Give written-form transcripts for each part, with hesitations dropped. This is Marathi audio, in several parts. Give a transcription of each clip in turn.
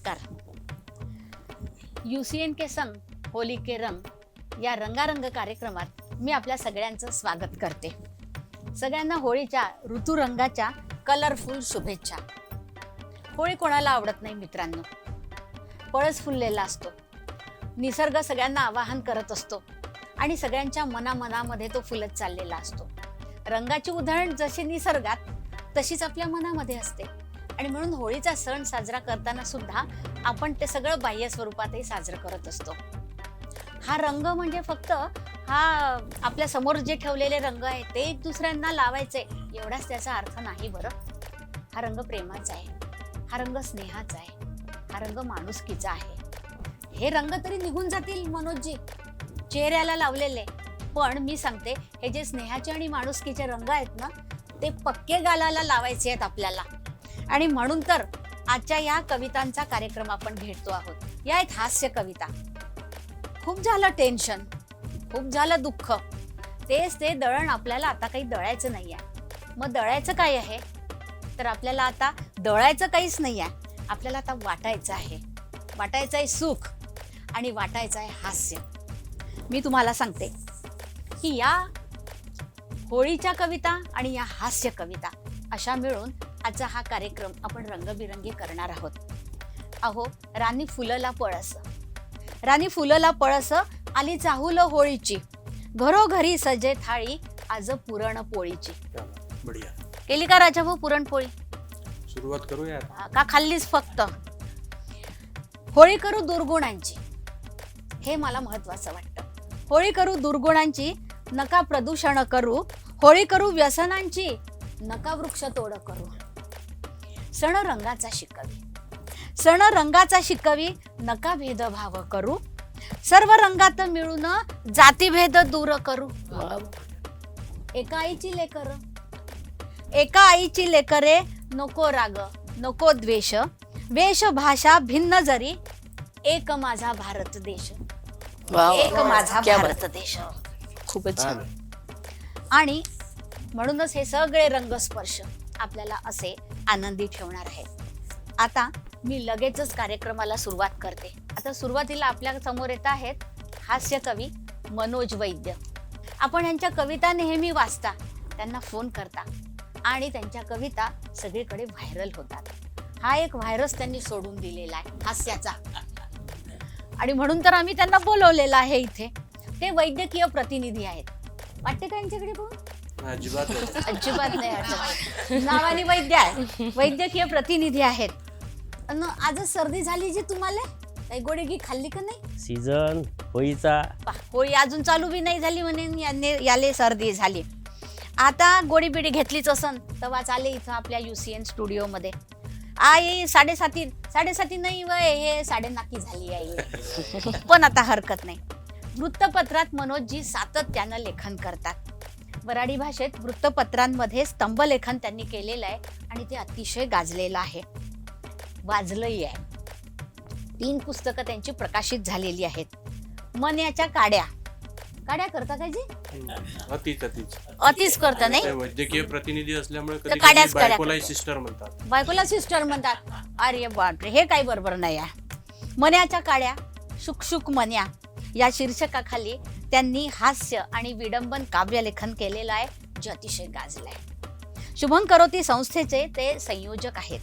नमस्कार. UCN के संग होली के रंग या रंगारंग कार्यक्रमात मी आपल्या सगळ्यांचं स्वागत करते. सगळ्यांना होळीच्या ऋतुरंगाच्या कलरफुल शुभेच्छा. होळी कोणाला आवडत नाही मित्रांनो. पळस फुललेला असतो, निसर्ग सगळ्यांना आवाहन करत असतो आणि सगळ्यांच्या मनामध्ये तो फुलत चाललेला असतो. रंगाची उधळण जशी निसर्गात तशीच आपल्या मनामध्ये असते आणि म्हणून होळीचा सण साजरा करताना सुद्धा आपण ते सगळं बाह्य स्वरूपातही साजरं करत असतो. हा रंग म्हणजे फक्त हा आपल्या समोर जे ठेवलेले रंग आहे ते एक दुसऱ्यांना लावायचे एवढाच त्याचा अर्थ नाही बरं. हा रंग प्रेमाचा आहे, हा रंग स्नेहाचा आहे, हा रंग माणुसकीचा आहे. हे रंग तरी निघून जातील मनोजजी चेहऱ्याला लावलेले, पण मी सांगते हे जे स्नेहाचे आणि माणुसकीचे रंग आहेत ना ते पक्के गालाला लावायचे आहेत आपल्याला. आणि म्हणून तर आजच्या या कवितांचा कार्यक्रम आपण घेतो आहोत. या आहेत हास्य कविता. खूप झालं टेन्शन, खूप झालं दुःख, तेच ते दळण आपल्याला आता काही दळायचं नाही आहे. मग दळायचं काय आहे तर आपल्याला आता दळायचं काहीच नाही आहे, आपल्याला आता वाटायचं आहे. वाटायचं आहे सुख आणि वाटायचं आहे हास्य. मी तुम्हाला सांगते की या होळीच्या कविता आणि या हास्य कविता अशा मिळून आजचा हा कार्यक्रम आपण रंगबिरंगी करणार आहोत. अहो राणी फुलला पळस, राणी फुलला पळस, आली चाहूल होळीची, घरोघरी सजे थाळी, आज पुरण पोळीची. बढिया. केली का राजाभाऊ पुरणपोळी? सुरुवात करूया का खाल्लीच फक्त? होळी करू दुर्गुणांची, हे मला महत्वाचं वाटतं. होळी करू दुर्गुणांची, नका प्रदूषण करू. होळी करू व्यसनांची, नका वृक्ष तोड करू. सण रंगाचा शिकवी, सण रंगाचा शिकवी, नका भेदभाव करू. सर्व रंगात मिळून जातीभेद दूर करू. एका आईची लेकर, एका आईची लेकरे, नको राग नको द्वेष, वेश भाषा भिन्न जरी, एक माझा भारत देश. एक माझा भारत देश. खूपच छान. आणि म्हणूनच हे सगळे रंगस्पर्श आपल्याला असे आनंदी ठेवणार आहे. आता मी लगेचच कार्यक्रमाला सुरुवात करते. आता सुरुवातीला आपल्या समोर येत आहेत हास्य कवी मनोज वैद्य. आपण यांच्या कविता नेहमी वाचता, त्यांना फोन करता आणि त्यांच्या कविता सगळीकडे व्हायरल होतात. हा एक व्हायरस त्यांनी सोडून दिलेला आहे हास्याचा आणि म्हणून तर आम्ही त्यांना बोलवलेलं आहे इथे. ते वैद्यकीय प्रतिनिधी आहेत. वाटते का यांच्याकडे बघून? अजिबात नाही वाटत. नावाने वैद्य आहे, वैद्यकीय प्रतिनिधी आहेत. आज सर्दी झाली जी तुम्हाला, काही गोळी खाल्ली का नाही? सीझन होळीचा, होळी अजून चालू बी नाही झाली म्हणून याले सर्दी झाली. आता गोळी बिडी घेतलीच असन तेव्हा चाले इथं आपल्या UCN स्टुडिओ मध्ये. आई साडेसाती नाही वय, हे 9:30 झाली आहे. पण आता हरकत नाही. वृत्तपत्रात मनोजजी सातत्यानं लेखन करतात. वराडी भाषेत वृत्तपत्रांमध्ये स्तंभलेखन त्यांनी केलेलं आहे आणि ते अतिशय गाजलेलं आहे, वाजलंही आहे. 3 पुस्तकं त्यांची प्रकाशित झालेली आहेत. मन्याच्या काड्या, काड्या करता काय जी? अतिच करता नाही. वैद्यकीय प्रतिनिधी असल्यामुळे तर काड्याच काड्या बायकोला सिस्टर म्हणतात. बायकोला सिस्टर म्हणतात. अरे बापरे, हे काही बरोबर नाही आहे. मन्याच्या काड्या, शुकशुक मन्या या शीर्षकाखाली त्यांनी हास्य आणि विडंबन काव्यलेखन केलेलं आहे, जे अतिशय गाजलं आहे. शुभं करोती संस्थेचे ते संयोजक आहेत.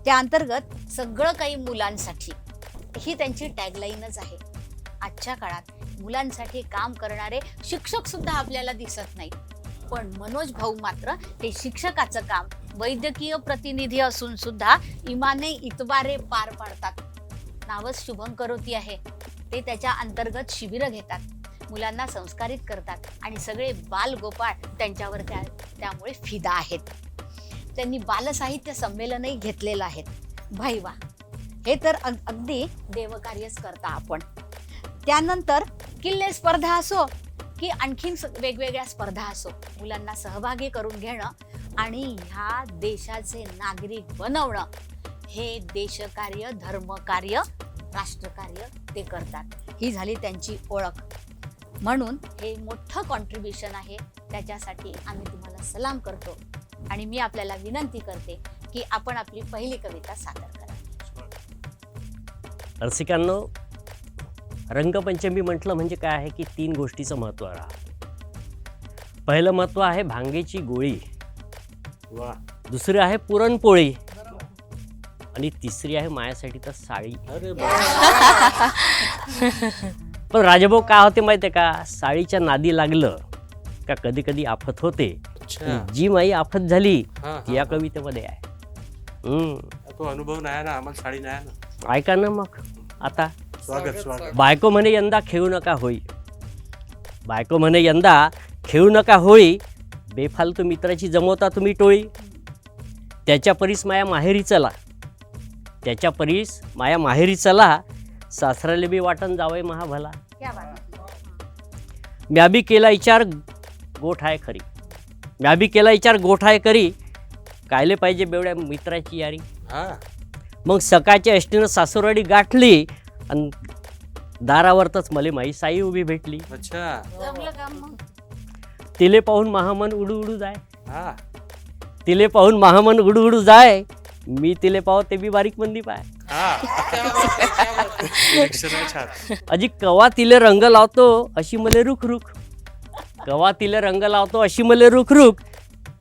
त्या अंतर्गत सगळं काही मुलांसाठी ही त्यांची टॅगलाईनच आहे. आजच्या काळात मुलांसाठी काम करणारे शिक्षक सुद्धा आपल्याला दिसत नाही, पण मनोज भाऊ मात्र हे शिक्षकाचं काम वैद्यकीय प्रतिनिधी असून सुद्धा इमाने इतबारे पार पाडतात. नावच शुभं करोती आहे. ते त्याच्या अंतर्गत शिबिरं घेतात, मुलांना संस्कारित करतात आणि सगळे बालगोपाळ त्यांच्यावर त्यामुळे फिदा आहेत. त्यांनी बालसाहित्य संमेलनही घेतलेलं आहे. भाई वा, हे तर अगदी देवकार्यच करता आपण. त्यानंतर किल्ले स्पर्धा असो की आणखीन वेगवेगळ्या स्पर्धा असो, मुलांना सहभागी करून घेणं आणि ह्या देशाचे नागरिक बनवणं, हे देशकार्य, धर्मकार्य, राष्ट्रकार्य ते करतात. ही झाली त्यांची ओळख. म्हणून हे मोठं कॉन्ट्रीब्युशन आहे. त्याच्यासाठी आम्ही तुम्हाला सलाम करतो आणि मी आपल्याला विनंती करते की आपण आपली पहिली कविता सादर करा. रसिकांनो, रंगपंचमी म्हटलं म्हणजे काय आहे की 3 गोष्टीचं महत्त्व राहतं. पहिलं महत्त्व आहे भांगेची गोळी, वा. दुसरी आहे पुरणपोळी आणि तिसरी आहे माझ्यासाठी तर साळी. अरे पण राजाभाऊ काय होते माहिती आहे का, साळीच्या नादी लागलं का कधी कधी आफत होते. अच्छा. जी माई आफत झाली हा, ती या हा. कवितेमध्ये आहे. तो अनुभव नाही ना, आम्हाला साडी नाही ना. ऐका ना मग आता. स्वागत. बायको म्हणे यंदा खेळू नका होळी, बायको म्हणे यंदा खेळू नका होळी, बेफालतू मित्राची जमवता तुम्ही टोळी. त्याच्या परीस माया माहेरी चला, त्याच्या परीस माया माहेरी चला, सासऱ्याला बी वाटण जावय महाभला. क्या बात आहे. म्या बी केला विचार गोठ आहे खरी, म्या बी केला विचार गोठ आहे करी, कायले पाहिजे बेवड्या मित्राची यारी. हा. मग सकाळच्या एसटीनं सासूरवाडी गाठली आणि दारावरतच मले माई साई उभी भेटली. अच्छा. जमलं का मग? तिले पाहून महामन उडू उडू जाय, हा. तिले पाहून महामन उडू उडू जाय, मी तिले पाहू ते बी बारीक मंदी पाय. हा. Connection आहे छान. अजी कवा तिले रंग लावतो अशी मले रुख रुख, कवा तिले रंग लावतो अशी मले रुख रुख,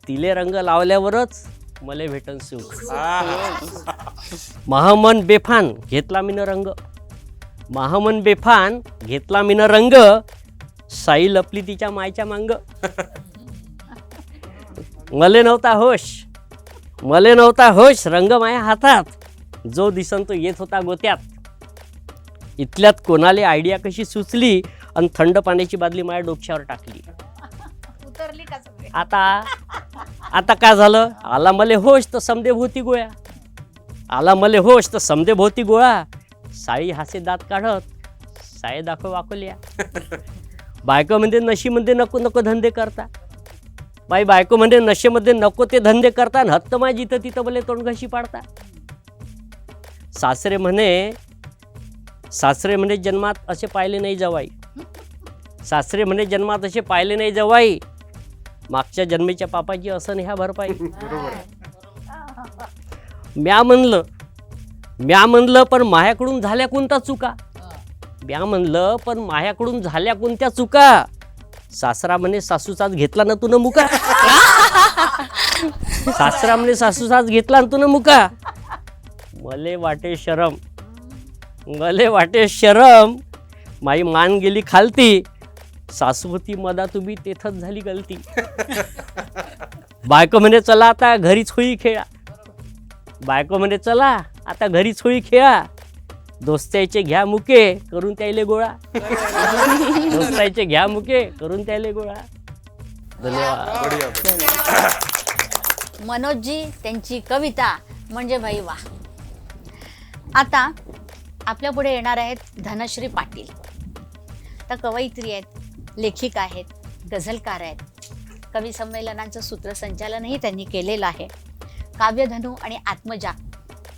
तिले रंग लावल्यावरच मले भेटन सुख. हा. महामन बेफान घेतला मीनं रंग, महामन बेफान घेतला मीनं रंग, साई लपली तिच्या मायच्या मांग. मले नव्हता होश, मले नव्हता होश, रंग माया हातात, जो दिसन तो येत होता गोत्यात. इथल्यात कोणाले आयडिया कशी सुचली आणि थंड पाण्याची बादली माझ्या डोक्यावर टाकली. उतरली का सगळे? आता काय झालं, आला मले होश तर समदे भोवती गोळ्या, आला मले होश तर समदे भोवती गोळा, साळी हासे दात काढत साये दाखव वाकुल्या. बायको म्हणजे नशीमध्ये नको नको धंदे करता, बाई बायको म्हणजे नशेमध्ये नको ते धंदे करता, आणि हत्त माय जिथं तिथं बोले तोंड घशी पाडता. सासरे म्हणे जन्मात असे पाहिले नाही जवाई, सासरे म्हणे जन्मात असे पाहिले नाही जवाई, मागच्या जन्मेच्या पापाची असं ह्या भरपाई. बरोबर. म्या म्हणलं पण माह्याकडून झाल्या कोणता चुका, म्या म्हणलं पण माह्याकडून झाल्या कोणत्या चुका, सासरा म्हणे सासूचाच घेतला ना तू न मुका, सासरा म्हणे सासूचाच घेतला ना तू न मुका. मले वाटे शरम, मले वाटे शरम, माई मान गेली खालती, सासू होती मदा तुम्ही तेथच झाली गलती. बायको म्हणे चला आता घरीच होळी खेळा, बायको म्हणे चला आता घरीच होळी खेळा, दोस्ताचे घ्या मुके करून त्याले गोळा, दोस्ताचे घ्या मुके करून त्याले गोळा. धन्यवाद. बढिया. मनोजजी त्यांची कविता म्हणजे भाई वा. आता आपल्या पुढे येणार आहेत धनश्री पाटील. त्या कवयित्री आहेत, लेखिका आहेत, गझलकार आहेत. कवी संमेलनांचं सूत्रसंचालनही त्यांनी केलेलं आहे. काव्यधनू आणि आत्मजा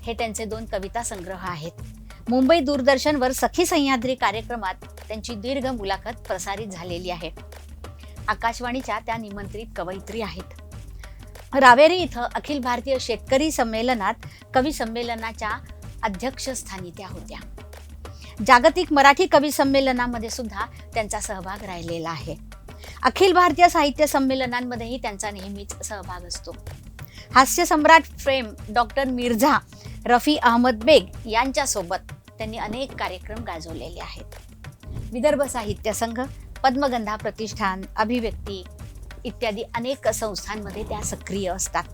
हे त्यांचे 2 कविता संग्रह आहेत. मुंबई दूरदर्शनवर सखी सह्याद्री कार्यक्रमात त्यांची दीर्घ मुलाखत प्रसारित झालेली आहे. आकाशवाणीच्या त्या निमंत्रित कवयित्री आहेत. रावेरी इथं अखिल भारतीय शेतकरी संमेलनात कवी संमेलनाच्या अध्यक्षस्थानी त्या होत्या. जागतिक मराठी कवी संमेलनामध्ये सुद्धा त्यांचा सहभाग राहिलेला आहे. अखिल भारतीय साहित्य संमेलनांमध्येही त्यांचा नेहमीच सहभाग असतो. हास्य सम्राट फेम डॉक्टर मिर्झा रफी अहमद बेग यांच्यासोबत त्यांनी अनेक कार्यक्रम गाजवलेले आहेत. विदर्भ साहित्य संघ, पद्मगंधा प्रतिष्ठान, अभिव्यक्ती इत्यादी अनेक संस्थांमध्ये त्या सक्रिय असतात.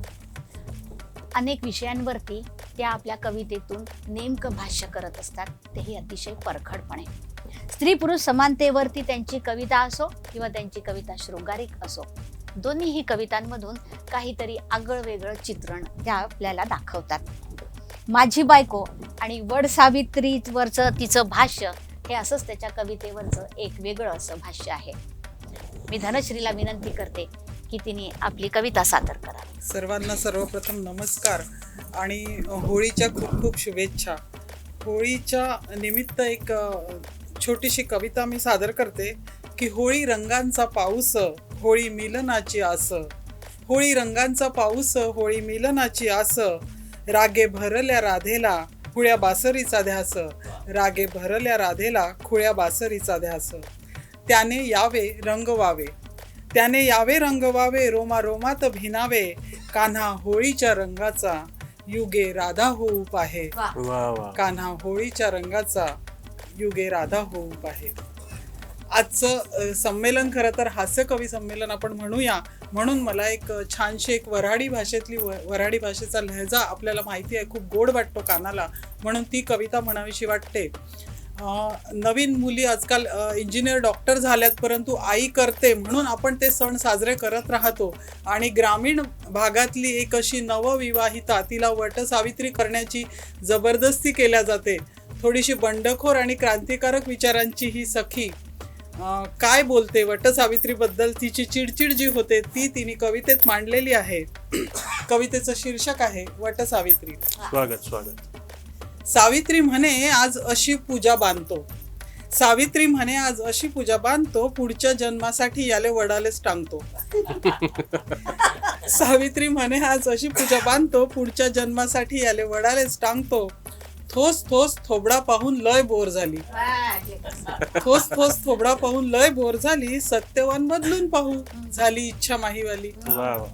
अनेक विषयांवरती त्या आपल्या कवितेतून नेमकं भाष्य करत असतात, तेही अतिशय परखडपणे. स्त्री पुरुष समानतेवरती त्यांची कविता असो किंवा त्यांची कविता शृंगारिक असो, दोन्हीही कवितांमधून काहीतरी आगळं वेगळं चित्रण त्या आपल्याला दाखवतात. माझी बायको आणि वड सावित्रीवरचं तिचं भाष्य हे असंच त्याच्या कवितेवरचं एक वेगळं असं भाष्य आहे. मी धनश्रीला विनंती करते की तिने आपली कविता सादर करावी. सर्वांना सर्वप्रथम नमस्कार आणि होळीच्या खूप खूप शुभेच्छा. होळीच्या निमित्त एक छोटीशी कविता मी सादर करते की होळी रंगांचा पाऊस, होळी मिलनाची आस, होळी रंगांचा पाऊस, होळी मिलनाची आस, रागे भरल्या राधेला खुळ्या बासरीचा ध्यास, रागे भरल्या राधेला खुळ्या बासरीचा ध्यास. त्याने यावे रंगवावे, त्याने यावे रंगवावे, रोमा रोमात भिनावे, कान्हा होळीच्या रंगाचा युगे राधा होऊ पाहे. वा. वा वा. कान्हा होळीच्या रंगाचा युगे राधा होऊ पाहे. आजचं संमेलन खरं तर हास्य कवी संमेलन आपण म्हणूया, म्हणून मला एक छानशी एक वऱ्हाडी भाषेतली वऱ्हाडी भाषेचा लहजा आपल्याला माहिती आहे, खूप गोड वाटतो कानाला, म्हणून ती कविता म्हणावीशी वाटते. नवीन मुली आजकाल इंजिनियर डॉक्टर झाल्यात, परंतु आई करते म्हणून आपण ते सण साजरे करत राहतो. आणि ग्रामीण भागातली एक अशी नवविवाहिता, तिला वटसावित्री करण्याची जबरदस्ती केल्या जाते. थोडीशी बंडखोर आणि क्रांतिकारक विचारांची ही सखी काय बोलते वटसावित्रीबद्दल, तिची चिडचिड जी होते ती तिने कवितेत मांडलेली आहे. कवितेचं शीर्षक आहे वटसावित्री. स्वागत स्वागत. सावित्री म्हणे आज अशी पूजा बांधतो, सावित्री म्हणे आज अशी पूजा बांधतो, पुढच्या जन्मासाठी याले वडालेच टांगतो. सावित्री म्हणे आज अशी पूजा बांधतो, पुढच्या जन्मासाठी याले वडालेच टांगतो. थोस थोस थोबडा पाहून लय बोर झाली, थोस थोस थोबडा पाहून लय बोर झाली, सत्यवान बदलून पाहू झाली इच्छा माहीवाली. वा वा.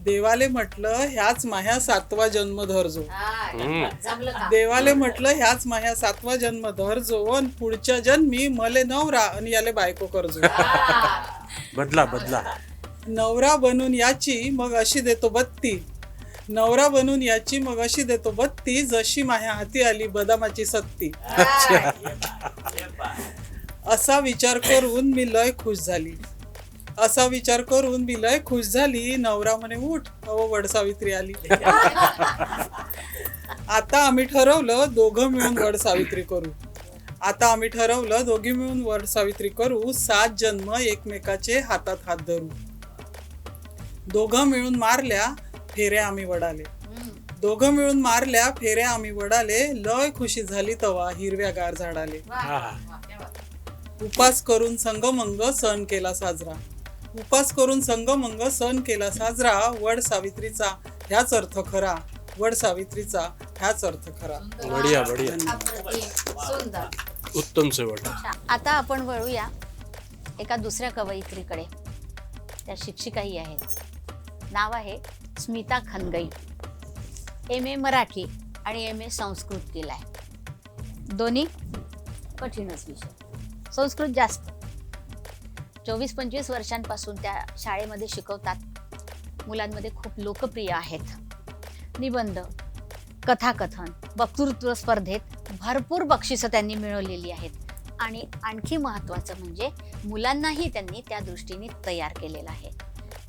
देवाले म्हटलं ह्याच माह्या 7वा जन्म धरजो, जमलं का? देवाले म्हटलं ह्याच माह्या 7वा जन्म धरजो, अन पुढच्या जन्मी मले नवरा आणि याले बायको करजो. बदला बदला. नवरा बनून याची मग अशी देतो बत्ती, नवरा बनून याची मग अशी देतो बत्ती, जशी माह्या हाती आली बदामाची सत्ती. असा विचार करून मी लय खुश झाली, असा विचार करून मी लय खुश झाली. नवरा म्हणे उठ, अहो वडसावित्री आली. आता आम्ही ठरवलं दोघं मिळून वडसावित्री करू, आता आम्ही ठरवलं दोघी मिळून वडसावित्री करू, 7 जन्म एकमेकाचे हातात हात धरू. दोघं मिळून मारल्या फेऱ्या आम्ही वडाले, दोघं मिळून मारल्या फेऱ्या आम्ही वडाले, लय खुशी झाली तवा हिरव्यागार झाडाले. उपास करून संगमंग सण केला साजरा, उपास करून संगमंग सण केला साजरा, वड सावित्रीचा ह्याच अर्थ खरा, वड सावित्रीचा ह्याच अर्थ खरा. बढिया बढिया. सुंदर. उत्तम शेवट. आता आपण वळूया एका दुसऱ्या कवयित्रीकडे. त्या शिक्षिकाही आहेत. नाव आहे स्मिता खनगई. MA मराठी आणि MA संस्कृत केलाय. दोन्ही कठीणच विषय, संस्कृत जास्त. 24-25 वर्षांपासून त्या शाळेमध्ये शिकवतात. मुलांमध्ये खूप लोकप्रिय आहेत. निबंध, कथाकथन, वक्तृत्व स्पर्धेत भरपूर बक्षिसं त्यांनी मिळवलेली आहेत. आणि आणखी महत्त्वाचं म्हणजे मुलांनाही त्यांनी त्या दृष्टीने तयार केलेलं आहे.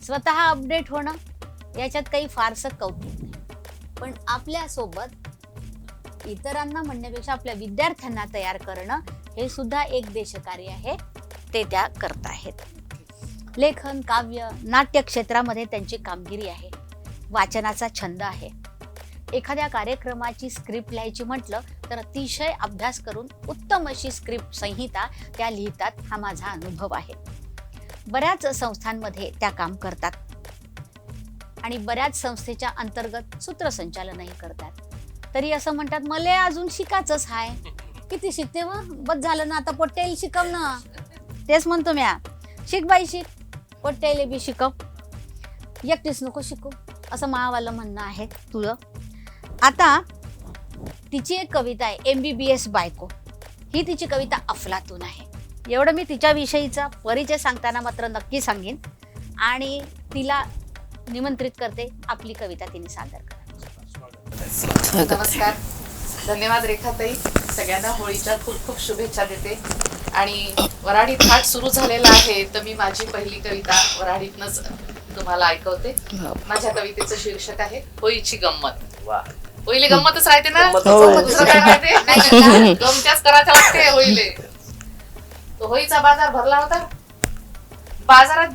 स्वतः अपडेट होणं याच्यात काही फारसं कौतुक नाही, पण आपल्यासोबत इतरांना म्हणण्यापेक्षा आपल्या विद्यार्थ्यांना तयार करणं हे सुद्धा एक देशकार्य आहे. ते त्या करत आहेत. लेखन, काव्य, नाट्य क्षेत्रामध्ये त्यांची कामगिरी आहे. वाचनाचा छंद आहे. एखाद्या कार्यक्रमाची स्क्रिप्ट लिहायची म्हटलं तर अतिशय अभ्यास करून उत्तम अशी स्क्रिप्ट संहिता त्या लिहितात. हा माझा अनुभव आहे. बऱ्याच संस्थांमध्ये त्या काम करतात आणि बऱ्याच संस्थेच्या अंतर्गत सूत्रसंचालनही करतात. तरी असं म्हणतात मला अजून शिकायचंच हाय. किती शिकते व बस झालं ना, आता पोट्याला शिकव ना. तेच म्हणतो म्या, शिक बाई शिक, पोट्याला बी शिकव, एकटीच नको शिकू, असं मावालं म्हणणं आहे तुझं. आता तिची एक कविता आहे MBBS बायको. ही तिची कविता अफलातून आहे. एवढं मी तिच्याविषयीचा परिचय सांगताना मात्र नक्की सांगेन आणि तिला निमंत्रित करते आपली कविता तिने सादर करा. नमस्कार, धन्यवाद रेखाताई. सगळ्यांना होळीच्या खूप खूप शुभेच्छा देते. आणि वऱ्हाडी थाट सुरू झालेला आहे, तर मी माझी पहिली कविता वऱ्हाडीतनच तुम्हाला ऐकवते. माझ्या कवितेचं शीर्षक आहे होळीची गंमत. होळीले गंमतच राहते ना, दुसरं काय राहते? गमत्याच करायच्या लागते होळीले. तो होळीचा बाजार भरला होता. बाजारात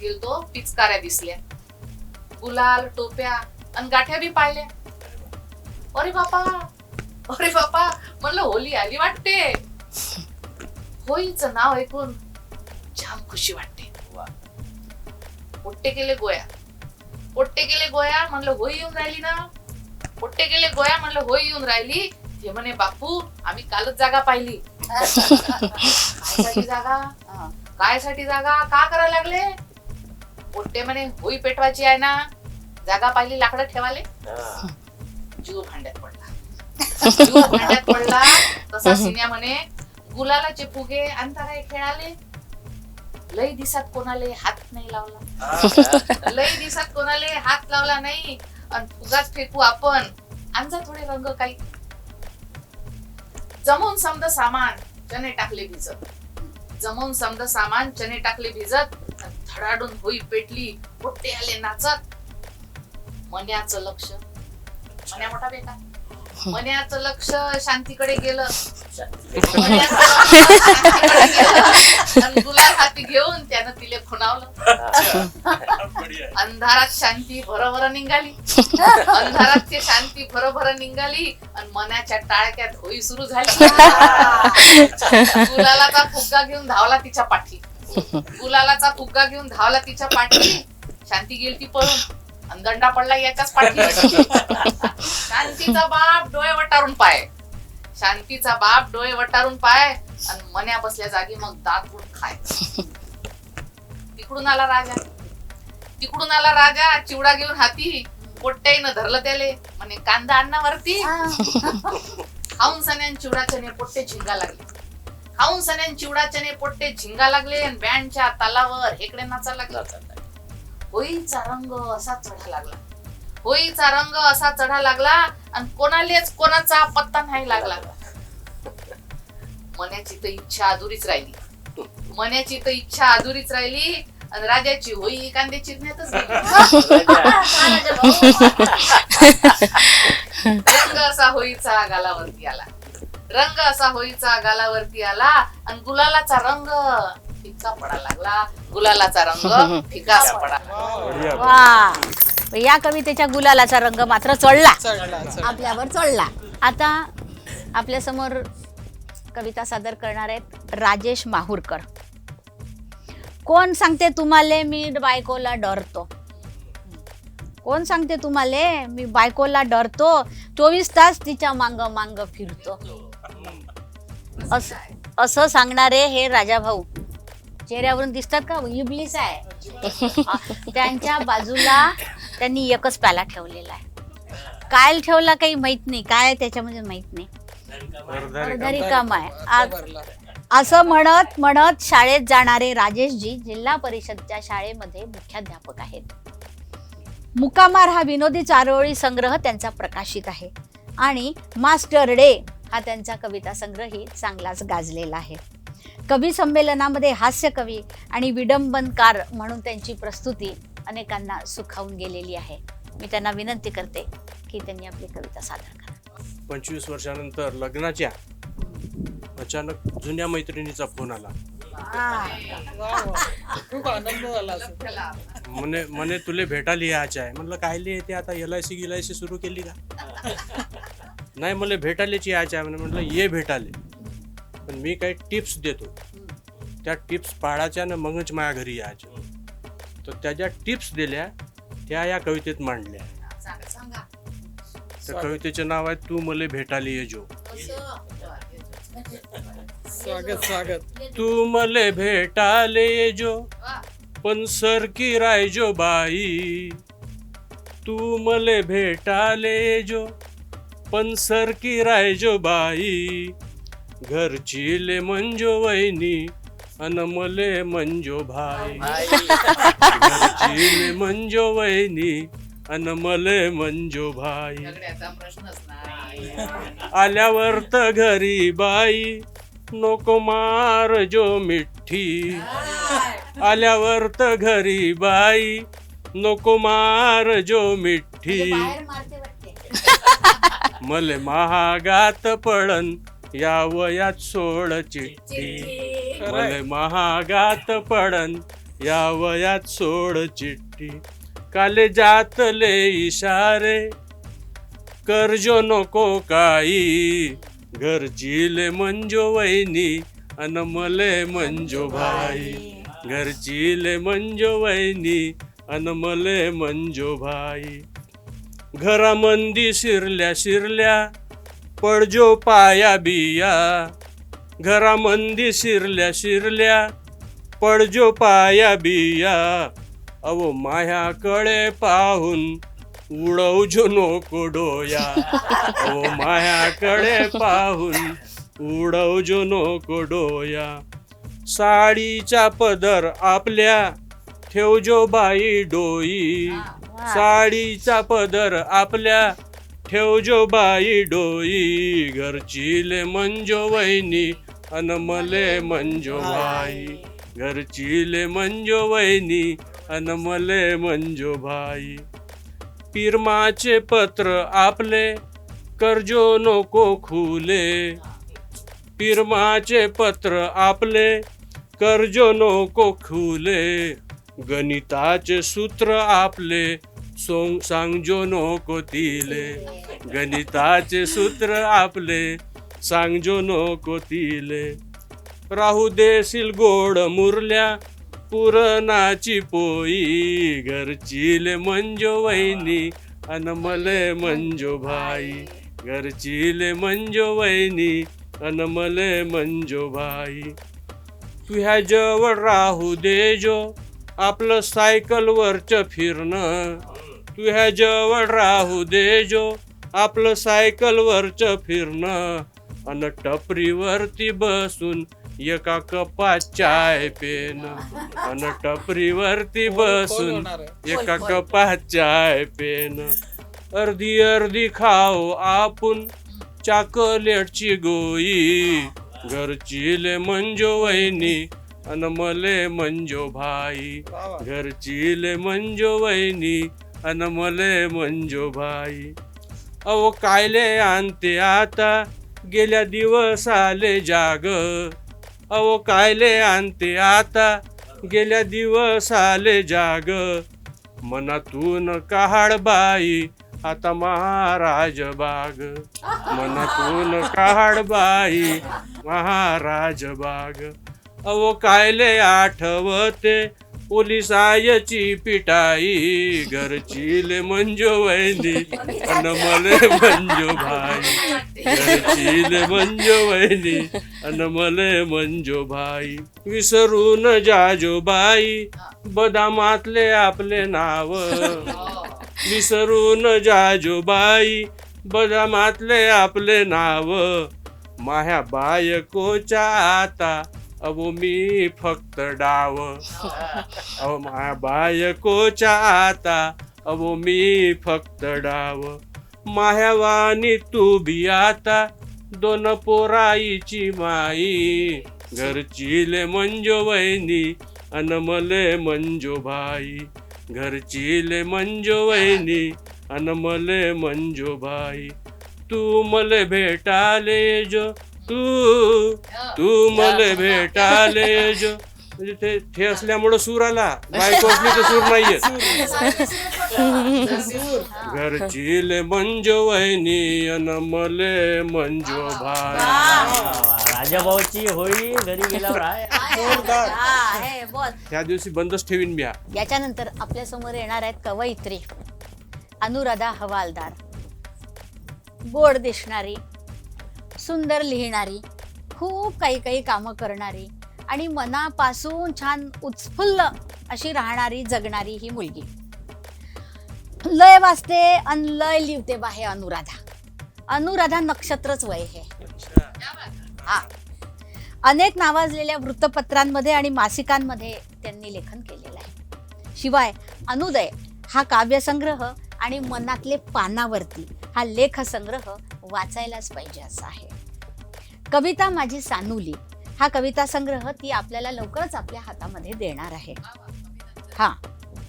गेलतो, पिचकाऱ्या दिसल्या, गुलाल, टोप्या आणि गाठ्या बी पाळल्या. अरे बापा म्हणलं होळी आली वाटते. होळीचं नाव ऐकून जाम खुशी वाटते. पोट्टे केले गोया म्हणलं होळी येऊन राहिली ना. पोट्टे गेले गोया. म्हणलं होय येऊन राहिली. ते म्हणे बापू आम्ही कालच जागा पाहिली. कायसाठी जागा? कायसाठी जागा? का करायला लागले? पोट्टे म्हणे होई पेटवायची आहे ना, जागा पाहिली लाकडं ठेवाले. जीव भांड्यात पडला. तसा सिन्या म्हणे गुलालाचे फुगे आणता काय खेळाले. लई दिसात कोणाले हात नाही लावला. लई दिसात कोणाले हात लावला नाही आणि फुगाच फेकू आपण. आणजा थोडे रंग काही. जमवून समद सामान चणे टाकले भिजत. जमवून समद सामान चणे टाकले भिजत. धडाडून होई पेटली. पोट्टे आले नाचत. मन्याचं लक्ष, मन्या मोठा बेटा, मन्याचं लक्ष शांतीकडे गेलं. गुलाल हाती घेऊन त्यानं तिले खुणावलं. अंधारात शांती भरभर निघाली. अंधारात ते शांती भरभर निघाली आणि मनाच्या टाळक्यात होई सुरू झाली. गुलालाचा फुग्गा घेऊन धावला तिच्या पाठी. गुलालाचा फुग्गा घेऊन धावला तिच्या पाठी. शांती गेली ती पळून आणि दंडा पडला याच्याच पाठी. शांतीचा बाप डोळे वटारून पाय. शांतीचा बाप डोळे वटारून पाय आणि मन्या बसल्या जागी मग दात गुड खाय. तिकडून आला राजा. तिकडून आला राजा चिवडा घेऊन हाती. पोट्ट्याईनं धरलं त्याले. म्हणे कांदा अन्नावरती. खाऊन सण्यान चिवडा चणे पोट्टे झिंगा लागले. खाऊन सण्यान चिवडा चणे पोट्टे झिंगा लागले आणि बँडच्या तालावर हेकडे नाचा लागला. होळीचा रंग असा चढा लागला. होळीचा रंग असा चढा लागला आणि कोणालेच कोणाचा पत्ता नाही लागला. मन्याची तर इच्छा अधुरीच राहिली. मन्याची तर इच्छा अधुरीच राहिली आणि राजाची होळी कांदे चिरण्यातच गेली. रंग असा होळीचा गालावरती आला. रंग असा होळीचा गालावरती आला आणि गुलालाचा रंग फिका पडा लागला. गुलालाचा रंग फिका पडा. वा, या कवितेच्या गुलालाचा रंग मात्र चढला, चढला. आपल्यावर चढला. आता आपल्या समोर कविता सादर करणार आहेत राजेश माहुरकर. कोण सांगते तुम्हाले मी बायकोला डरतो. कोण सांगते तुम्हाले मी बायकोला डरतो. 24 तास तिच्या मांग मांग फिरतो. असं सांगणारे हे राजा भाऊ चेहऱ्यावरून दिसतात का? इबलीस आहे. त्यांच्या बाजूला त्यांनी एकच प्याला ठेवलेला आहे. काय ठेवला काही माहित नाही, काय त्याच्यामध्ये माहित नाही. अर्धा काम आहे. असं म्हणत म्हणत शाळेत जाणारे राजेशजी जिल्हा परिषदच्या शाळेमध्ये मुख्याध्यापक आहेत. मुकामार हा विनोदी चारोळी संग्रह त्यांचा प्रकाशित आहे आणि मास्टर डे हा त्यांचा कविता संग्रही चांगलाच गाजलेला आहे. कवी संमेलनामध्ये हास्य कवी आणि विडंबनकार म्हणून त्यांची प्रस्तुती अनेकांना सुखावून गेलेली आहे. मी त्यांना विनंती करते की त्यांनी आपली कविता सादर करा. 25 वर्षानंतर लग्नाच्या अचानक जुन्या मैत्रिणीचा फोन आला. खूप आनंद झाला. म्हणे तुले भेटायला यायचं आहे. म्हणलं कायले येते आता, LIC सुरू केली का? नाही मला भेटायलाची यायचं आहे. म्हटलं ये भेटाले, पण मी काही टिप्स देतो. त्या टिप्स पाळायच्या ना मगच माझ्या घरी यायच्या. तर त्या ज्या टिप्स दिल्या त्या या कवितेत मांडल्या. त्या कवितेचं नाव आहे तू मले भेटायला ये जो. स्वागत स्वागत. तू मले भेटाले ये जो पण सरकी रायजो बाई. तू मले भेटाले ये जो पण सरकी रायजो बाई. घरची ले मंजो वहिनी अन मले मंजो भाई. घरची ले मंजो वहिनी अन मले मंजो भाई. प्रश्नच नाही. आल्यावर तर घरी बाई नको मार जो मिठी. आल्यावर तर घरी बाई नको मार जो मिठी. मले महागात पडन या वयात सोड चिठ्ठी. मले महागात पडन या वयात सोड चिठ्ठी. काले जातले इशारे करजो नको काही. घरची ले मंजो वहिनी अन मले मंजो भाई. घरची ले मंजो वहिनी अन मले मंजो भाई. घरामंदी शिरल्या शिरल्या पडजो पाया बिया, घरामंदी शिरल्या शिरल्या पडजो पाया बिया, अहो माह्याकडे पाहून उडवजो नको डोया, अहो माह्याकडे पाहून उडवजो नको डोया, साडीचा पदर आपल्या ठेवजो बाई डोई, साडीचा पदर आपल्या ठेवजो बाई डोई, घरचीले मंजो वहिनी अन मले मंजो भाई, घरचीले मंजो वहिनी अन मले मंजो भाई, पिरमाचे पत्र आपले करजो नको खुले, पिरमाचे पत्र आपले करजो नको खुले, गणिताचे सूत्र आपले सांगजो नको तिले, गणिताचे सूत्र आपले सांगजो नको तिले, राहू देशील गोड मुरल्या पुरणाची पोई, घरचीले मंजो वहिनी अन मले मंजो भाई, घरचीले मंजो वहिनी अन मले मंजो भाई, तुझ्या जवळ राहू देजो आपलं सायकलवरचं फिरणं, तुझ्या जवळ राहू देजो आपलं सायकलवरचं फिरणं, अन टपरीवरती बसून एका कपात चाय पेन, अन टपरीवरती बसून एका कपात चाय पेन, अर्धी अर्धी खाओ आपण चॉकलेटची गोई, घरचीले मंजो वहिनी अन मले मंजो भाई, घरचीले मंजो वहिनी अन मले मंजो भाई, अहो कायले आणते आता गेल्या दिवस आले जाग, अहो कायले आणते आता गेल्या दिवस आले जाग, मनातून काढ बाई आता महाराज बाग, मनातून काढ बाई महाराज बाग, अहो कायले आठवते पोलिसायची पिटाई, घरचीले मंजो वहिनी अन मले मंजो भाई, घरचीले मंजो वहिनी अन मले मंजो भाई, विसरून जाजो बाई बदामातले आपले नाव, विसरून जाजो बाई बदामातले आपले नाव, माह्या बायकोच्या आता अहो मी फक्त डाव, अहो माया बायकोच्या आता अहो मी फक्त डाव, माह्यावानी तू बी आता दोन पोराईची माई, घरचीले मंजो वहिनी अन मले मंजो भाई, घरचीले मंजो वहिनी अन मले मंजो भाई, तू मले भेटाले जो तू मले भेटाले जो, म्हणजे ते असल्यामुळं सूर आला, बायको असली तर सूर नाहीये, घरचीले मंजो वहिनी अन मले मंजो भाई, राजाभाऊची होळी घरी गेल्यावर आहे. आहे बोल. त्या दिवशी बंदच ठेवीन मी. याच्यानंतर आपल्या समोर येणार आहेत कवयित्री अनुराधा हवालदार, गोड दिसणारी, सुंदर लिहिणारी, खूप काही कामं करणारी आणि मनापासून छान उत्फुल्ल अशी राहणारी जगणारी ही मुलगी. लय वाचते आणि लय लिहिते बाहे अनुराधा नक्षत्रच वय हे. हा, अनेक नावाजलेल्या वृत्तपत्रांमध्ये आणि मासिकांमध्ये त्यांनी लेखन केलेलं आहे. शिवाय अनुदय हा काव्यसंग्रह आणि मनातले पानावरती हा लेखसंग्रह वाचायलाच पाहिजे असा आहे. कविता माझी सानुली हा कविता संग्रह ती आपल्याला लवकरच आपल्या हातामध्ये देणार आहे. हा,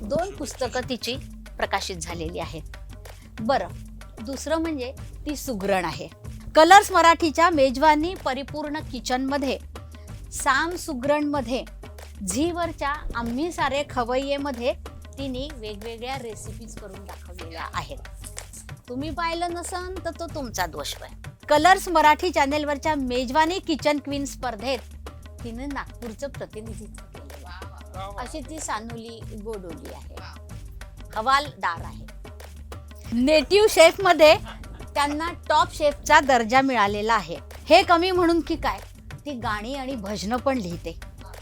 2 पुस्तकं तिची प्रकाशित झालेली आहेत. बरं, दुसरं म्हणजे ती सुगरण आहे. कलर्स मराठीच्या मेजवानी परिपूर्ण किचनमध्ये, साम सुगरणमध्ये, झीवरच्या आम्ही सारे खवय्येमध्ये तिने वेगवेगळ्या रेसिपीज करून दाखवलेल्या आहेत. तुम्ही पाहिलं नसन तर तो तुमचा दोष आहे. कलर्स मराठी चॅनेलवरच्या मेजवानी किचन क्वीन स्पर्धेत तिने नागपूरचं प्रतिनिधित्व केलेलं. अशी ती सानुली गोडोली आहे, हवालदार आहे. नेटिव्ह शेफमध्ये त्यांना टॉप शेफचा दर्जा मिळालेला आहे. हे कमी म्हणून की काय, ती गाणी आणि भजनं पण लिहिते,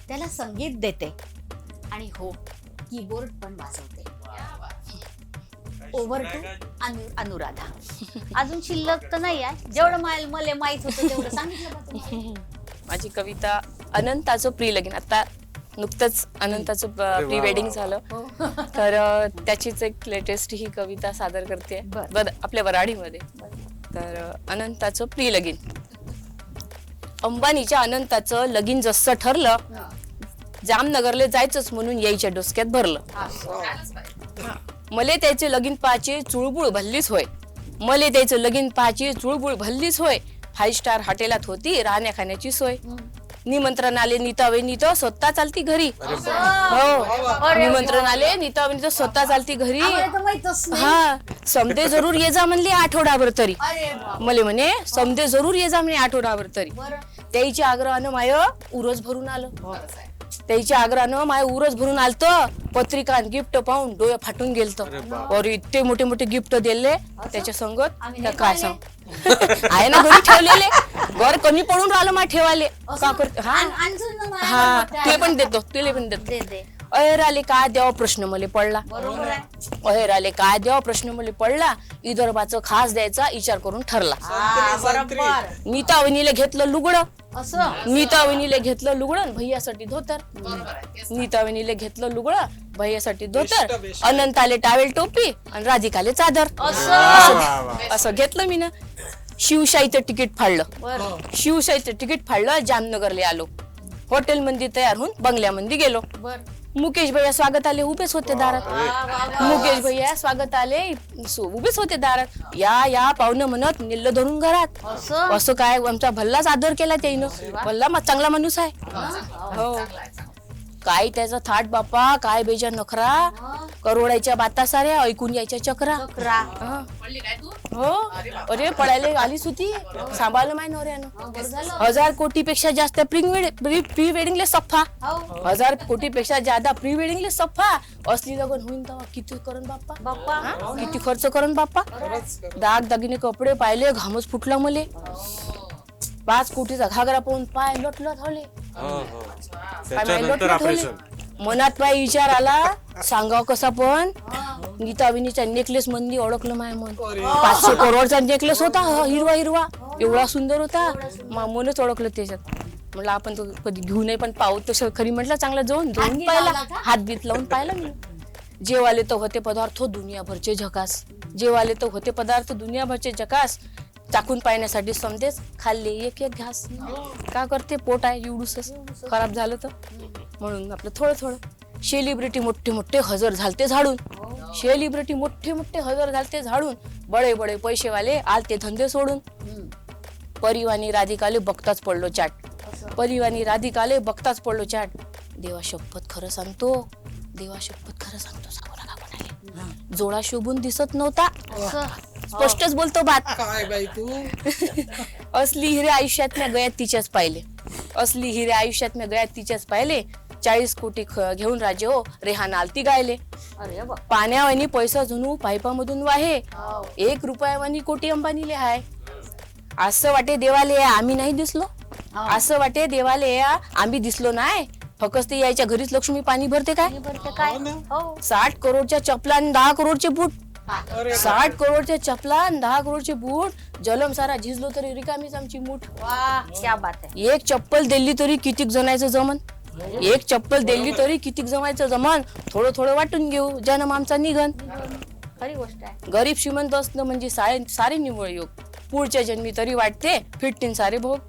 त्याला संगीत देते आणि हो, कीबोर्ड पण वाजवते. Over to Anuradha. अजून शिल्लक तर नाही आहे, जेवढं मला माहित होतं तेवढं सांगितलं बा तुम्हाला. माझी कविता अनंताचं प्री लगीन. आता नुकतंच अनंताचं प्री वेडिंग झालं, हो. तर त्याचीच एक लेटेस्ट ही कविता सादर करते बरं. आपल्या वराडीमध्ये. तर अनंताचं प्री लगीन. अंबानीच्या अनंताचं लगीन जसं ठरलं, जामनगरले जायचंच म्हणून यायच्या डोसक्यात भरलं. मले त्याचे लगीन पाहायचे चुळबुळ भल्लीच होय. मले त्याचं लगीन पाहायची चुळबुळ भल्लीच होय. 5 स्टार हॉटेलात होती राहण्या खाण्याची सोय. निमंत्रण आले नीतावहिनी तर स्वतः चालती घरी. हो, निमंत्रण आले नीतावहिनी तर स्वतः चालती घरी. आम्हाला तर माहीतच नाही. हा, समदे जरूर ये जा म्हणले आठवडाभर तरी. अरे बाप. मले म्हणे समदे जरूर ये जा म्हणे आठवडाभर तरी. बरं. त्याच्या आग्रहानं माय उरस भरून आलं. त्याच्या आग्रहानं माय उरस भरून आलत. पत्रिका गिफ्ट पाहून डोळे फाटून गेलत. अरे इतके मोठे मोठे गिफ्ट दिले त्याच्या संगत. आम्ही त्या नाही काय सांग आहे ना घरी ठेवलेले. घर कमी पडून राहिलं मा ठेवाले. का करते हा आणजून ना मला हा मोठ्या ते पण देतो, तुले पण देतो. दे दे. अहेर आले काय देवा प्रश्न मले पडला. बरोबर आहे. अहेर आले काय देवा प्रश्न मले पडला. विदर्भाचं खास द्यायचा विचार करून ठरला. हा, बरोबर. नीतावहिनीला घेतलं लुगडं. असं नीतावहिनीला घेतलं लुगडं भैयासाठी धोतर. नीतावहिनीला घेतलं लुगडं भैयासाठी धोतर. बेस्ट. अनंताले टावेल टोपी आणि राधिकाले चादर. असं घेतलं मी ना. शिवशाहीचं तिकीट फाडलं. बरं. शिवशाहीचं तिकीट फाडलं. जामनगरला आलो. हॉटेल मध्ये तयार होऊन बंगल्यामध्ये गेलो. बर. मुकेश भैया स्वागत आले उभेच होते दारात. मुकेश भैया स्वागत आले उभेच होते दारात. या पाहुणं म्हणत निल्ल धरून घरात. असं असं काय आमचा भल्लाच आदर केला त्याईनं. भल्ला चांगला माणूस आहे. हो, काय त्याचा थाट बाप्पा, काय बेजा नखरा. करोडाच्या बाता साऱ्या ऐकून यायच्या चक्रा. हा. हो, अरे पडायला आलीच होती. सांभाळलं माय नवऱ्यानं. 1000 कोटीपेक्षा जास्त प्री वेडिंगले सफा. 1000 कोटीपेक्षा जादा प्री वेडिंगले सफा. असली लग्न होईन तेव्हा किती करण बाप्पा. बाप्पा. किती खर्च करण बाप्पा. दाग दागिने कपडे पाहिले घामच फुटला मले. 5 कोटीचा घागरा पाहून पाय लटलट होले. त्याच्यानंतर ऑपरेशन. मनात पाय विचार आला सांगाव कसा पण. गीताविनीच्या नेकलेस मंदी ओळखलं माय मन. 500 करोडचा नेकलेस होता हिरवा हिरवा. एवढा सुंदर होता. मनच ओळखलं त्याच्यात. म्हटलं आपण तो कधी घेऊ नये पण पाहू तसं खरी म्हटलं चांगला जाऊन पाहिला. हात बीत लावून पाहिला मी. जेवाले तर होते पदार्थ दुनियाभरचे झकास. जेवाले तर होते पदार्थ दुनियाभरचे झकास. चाकून पाहण्यासाठी समजेच खाल्ले एक एक घास. का करते पोट आहे एवढूसच खराब झालं तर म्हणून आपलं थोडं थोडं. सेलिब्रिटी मोठे मोठे हजर झालते झाडून. सेलिब्रिटी मोठे मोठे हजर झालते झाडून. बडे बडे पैसेवाले आलते धंदे सोडून. परिवानी राधिकाले बघताच पडलो चाट. परिवानी राधिकाले बघताच पडलो चाट. देवा शपथ खरं सांगतो. देवा शपथ खरं सांगतो. सागोरा का म्हणाले जोडा शोभून दिसत नव्हता. स्पष्टच बोलतो बात. काय बाई तू. असली हिरे आयुष्यात मी गयात तिच्याच पाहिले. असली हिरे आयुष्यात मी गयात तिच्याच पाहिले. 40 कोटी घेऊन राजे हो रेहान आलती गायले. अरे बा. पाण्यावानी पैसा जुनू पाईपामधून वाहे. 1 रुपयावानी कोटी अंबानीले हाय. असं वाटे देवाले आम्ही नाही दिसलो. असं वाटे देवाले आम्ही दिसलो नाही. फक्त यायच्या घरीच लक्ष्मी पाणी भरते काय. काय हो 60 करोडच्या चपला आणि 10 करोडचे बूट. अरे 60 करोडच्या चपला आणि 10 करोडचे बूट. जलम सारा झिजलो तरी रिकामीच आमची मूठ. वा क्या बात आहे. एक चप्पल दिली तरी कितीक जणायचं जमन. एक चप्पल दिली तरी कितीक जमायचं जमन. थोडं थोडं वाटून घेऊ जन्म आमचा निघन. खरी गोष्ट आहे. गरीब श्रीमंत असणं म्हणजे सारे निवळ योग. पुढच्या जन्मी तरी वाटते फिटतीन सारे भोग.